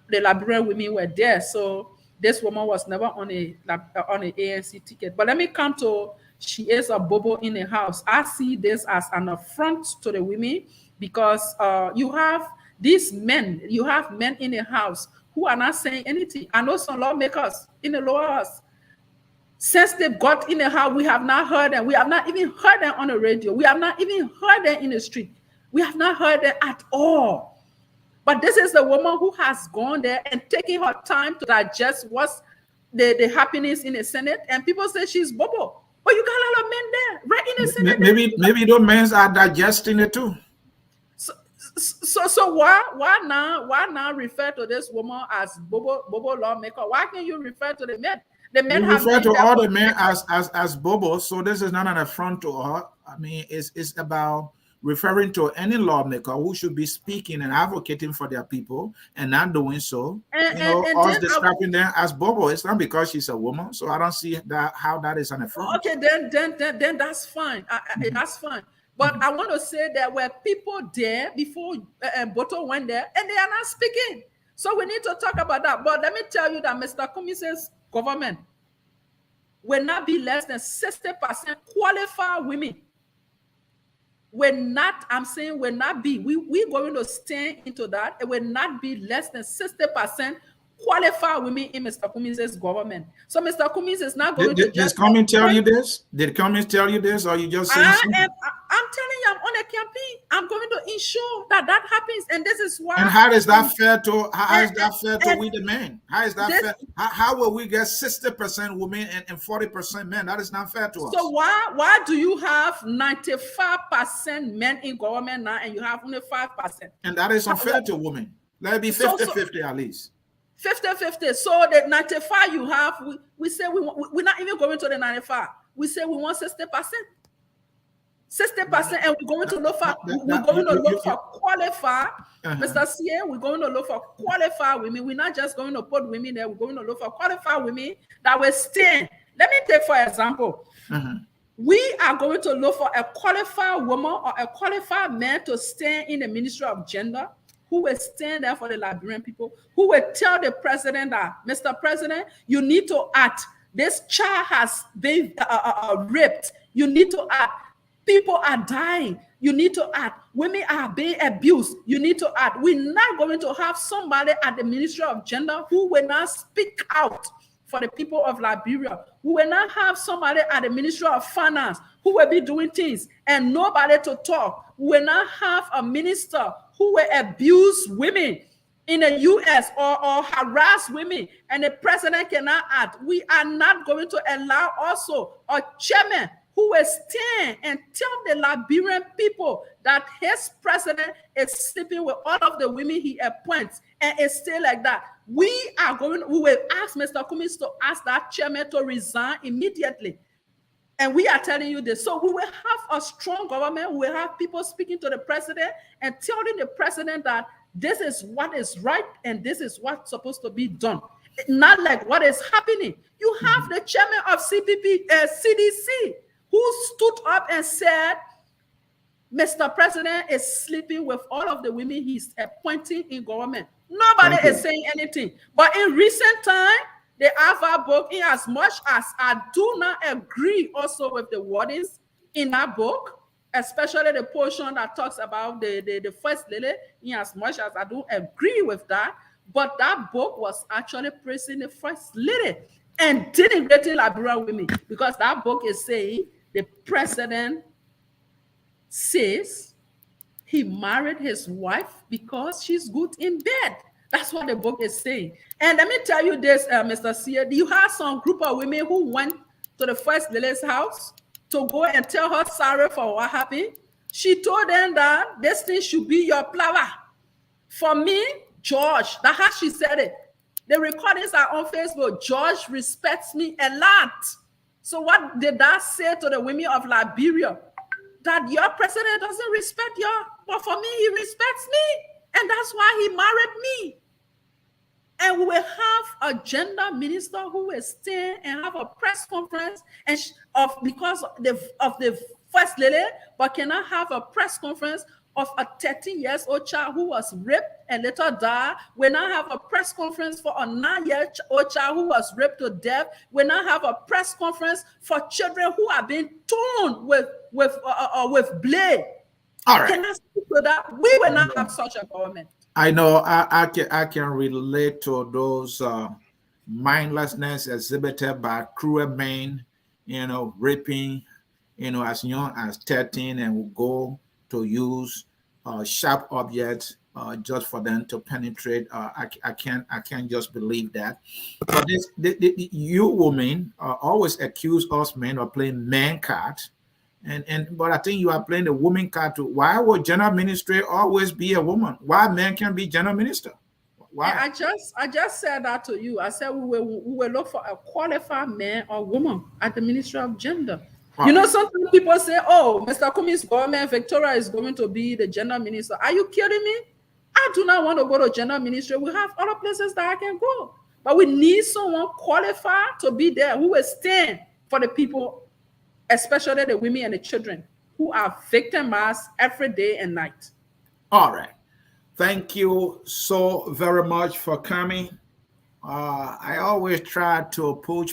the Liberian women were there. So this woman was never on a ANC ticket. But let me come to, she is a bobo in the house. I see this as an affront to the women because you have these men, you have men in the house who are not saying anything. I know some lawmakers in the lower house. Since they got in the house, we have not heard them. We have not even heard them on the radio. We have not even heard them in the street. We have not heard them at all. But this is the woman who has gone there and taken her time to digest what's the happenings in the Senate. And people say she's bobo. But you got a lot of men there, right in the Senate. Maybe those men are digesting it too. So why now refer to this woman as bobo lawmaker? Why can't you refer to the men? The men you refer to all the men as bobo. So this is not an affront to her. I mean, it's about referring to any lawmaker who should be speaking and advocating for their people and not doing so. And us describing them as bobo. It's not because she's a woman. So I don't see how that is an affront. Okay, then that's fine. That's fine. But I want to say that were people there before Boto went there, and they are not speaking. So we need to talk about that. But let me tell you that Mr. Kumise's government will not be less than 60% qualified women. I'm saying will not be. We're going to stand into that. It will not be less than 60% qualified women in Mr. Kumise's government. So Mr. Kumise is not going to just... Did Cummings tell you this? Did Cummings tell you this? Or are you just saying something? I'm telling you, I'm on a campaign. I'm going to ensure that happens. And this is why... And how is that fair to we the men? How is that fair? How will we get 60% women and 40% men? That is not fair to us. So why do you have 95% men in government now and you have only 5%? And that is unfair to women. Let it be 50-50 at least. 50-50. So the 95 you have, we say we're not even going to the 95. We say we want 60%. 60%, and we're going to look for qualified. Mr. CA, we're going to look for qualified women. We're not just going to put women there. We're going to look for qualified women that will stand. Let me take for example. We are going to look for a qualified woman or a qualified man to stand in the Ministry of Gender, who will stand there for the Liberian people, who will tell the president that, Mr. President, you need to act. This child has been raped. You need to act. People are dying. You need to act. Women are being abused. You need to act. We're not going to have somebody at the Ministry of Gender who will not speak out for the people of Liberia. We will not have somebody at the Ministry of Finance who will be doing things and nobody to talk. We will not have a minister who will abuse women in the U.S. or harass women, and the president cannot act. We are not going to allow also a chairman who will stand and tell the Liberian people that his president is sleeping with all of the women he appoints, and it's still like that. We will ask Mr. Cummings to ask that chairman to resign immediately. And we are telling you this. So we will have a strong government. We will have people speaking to the president and telling the president that this is what is right and this is what's supposed to be done. Not like what is happening. You have the chairman of CDC who stood up and said, Mr. President is sleeping with all of the women he's appointing in government. Nobody is saying anything. But in recent time, the Alpha book, in as much as I do not agree also with the wordings in that book, especially the portion that talks about the first lady, in as much as I do agree with that, but that book was actually praising the first lady and denigrating Liberian women, because that book is saying the president says he married his wife because she's good in bed. That's what the book is saying. And let me tell you this, Mr. Sear, you have some group of women who went to the first lady's house to go and tell her sorry for what happened. She told them that this thing should be your flower. For me, George, that's how she said it. The recordings are on Facebook. George respects me a lot. So what did that say to the women of Liberia? That your president doesn't respect you, but for me, he respects me. And that's why he married me. And we will have a gender minister who will stand and have a press conference and because of the first lady, but cannot have a press conference of a 13-year-old child who was raped and later died. We now have a press conference for a 9-year-old child who was raped to death. We now have a press conference for children who have been torn with blade. All right. Can I speak to that? We will not have such a government. I know I can relate to those mindlessness exhibited by cruel men, raping, as young as 13, and will go to use sharp objects just for them to penetrate. I can't just believe that. But you women always accuse us men of playing man cards. But I think you are playing the woman card too. Why would general ministry always be a woman? Why men can't be general minister? Why? I just said that to you. I said we will look for a qualified man or woman at the Ministry of Gender. Right. Sometimes people say, "Oh, Mr. Kumi's government, Victoria is going to be the gender minister." Are you kidding me? I do not want to go to gender ministry. We have other places that I can go, but we need someone qualified to be there who will stand for the people, especially the women and the children who are victimized every day and night. All right. Thank you so very much for coming. I always try to push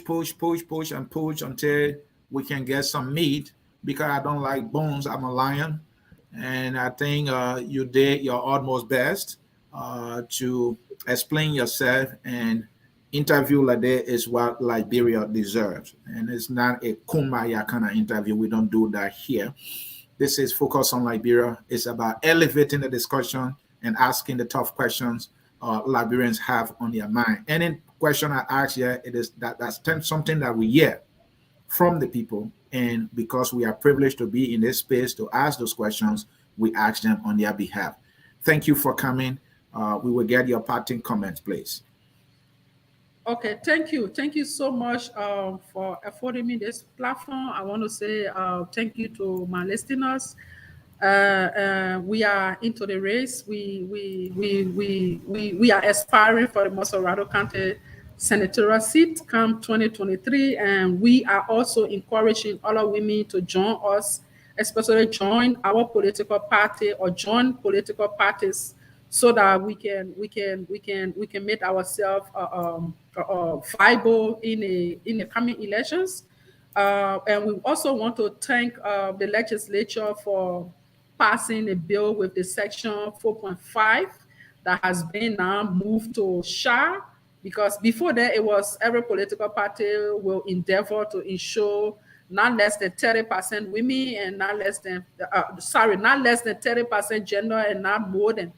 until we can get some meat, because I don't like bones. I'm a lion. And I think you did your utmost best to explain yourself, and interview like that is what Liberia deserves. And it's not a kumbaya kind of interview. We don't do that here. This is focused on Liberia. It's about elevating the discussion and asking the tough questions Liberians have on their mind. Any question I ask here, it is that's something that we hear from the people. And because we are privileged to be in this space to ask those questions, we ask them on their behalf. Thank you for coming. We will get your parting comments, please. Okay, thank you. Thank you so much for affording me this platform. I want to say thank you to my listeners. We are into the race. We are aspiring for the Mosorado County senatorial seat come 2023, and we are also encouraging other women to join us, especially join our political party or join political parties, so that we can make ourselves viable in the coming elections. And we also want to thank the legislature for passing a bill with the section 4.5 that has been now moved to SHA, because before that it was every political party will endeavor to ensure not less than 30% women and not less than 30% gender and not more than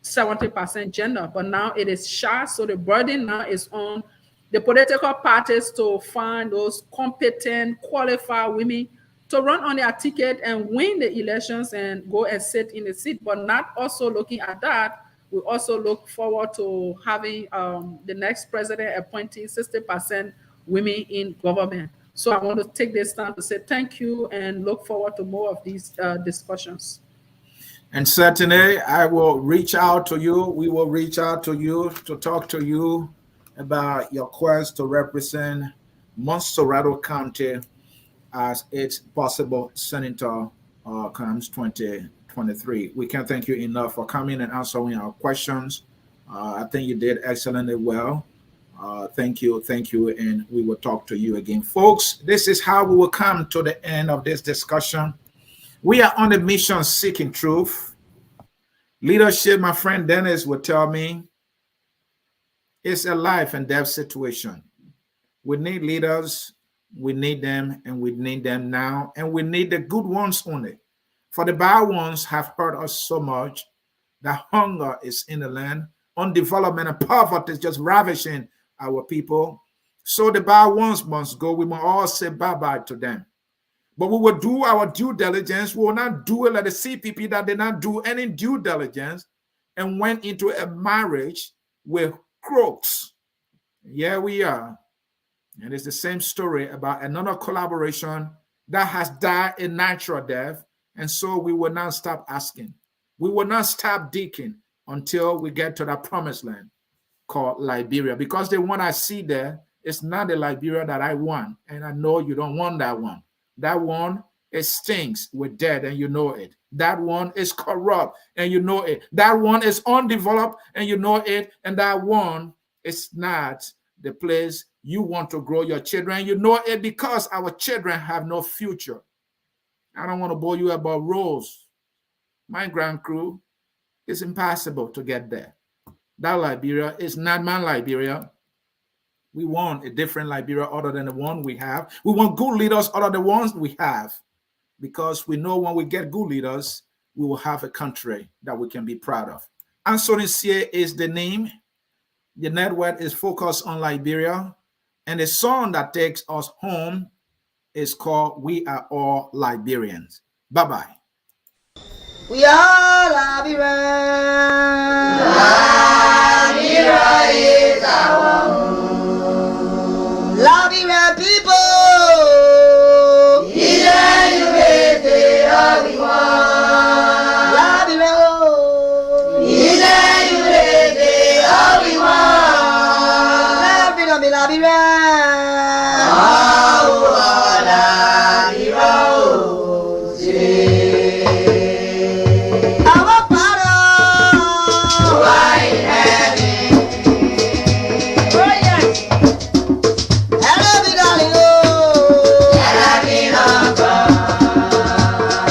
70% gender. But now it is SHA, so the burden now is on the political parties to find those competent, qualified women to run on their ticket and win the elections and go and sit in the seat. But not also looking at that, we also look forward to having the next president appointing 60% women in government. So I want to take this time to say thank you and look forward to more of these discussions. And certainly, I will reach out to you. We will reach out to you to talk to you about your quest to represent Mosorado County as its possible senator comes 2023. We can't thank you enough for coming and answering our questions. I think you did excellently well. Thank you, and we will talk to you again. Folks, this is how we will come to the end of this discussion. We are on a mission seeking truth. Leadership, my friend Dennis would tell me, it's a life and death situation. We need leaders, we need them, and we need them now, and we need the good ones only. For the bad ones have hurt us so much that hunger is in the land, undevelopment and poverty is just ravishing our people. So the bad ones must go. We must all say bye-bye to them. But we will do our due diligence. We will not do it like the CPP that did not do any due diligence and went into a marriage with crooks. Here we are. And it's the same story about another collaboration that has died a natural death. And so we will not stop asking. We will not stop digging until we get to that promised land called Liberia. Because the one I see there is not the Liberia that I want. And I know you don't want that one. That one, it stinks with death, and you know it. That one is corrupt, and you know it. That one is undeveloped, and you know it. And that one is not the place you want to grow your children. You know it because our children have no future. I don't want to bore you about roles. My grand crew, it's impossible to get there. That Liberia is not my Liberia. We want a different Liberia other than the one we have. We want good leaders other than the ones we have. Because we know when we get good leaders, we will have a country that we can be proud of. Anthony Sie is the name. The network is focused on Liberia. And the song that takes us home is called We Are All Liberians. Bye-bye. We are Liberians. Liberia is our home. Liberian people. Liberia.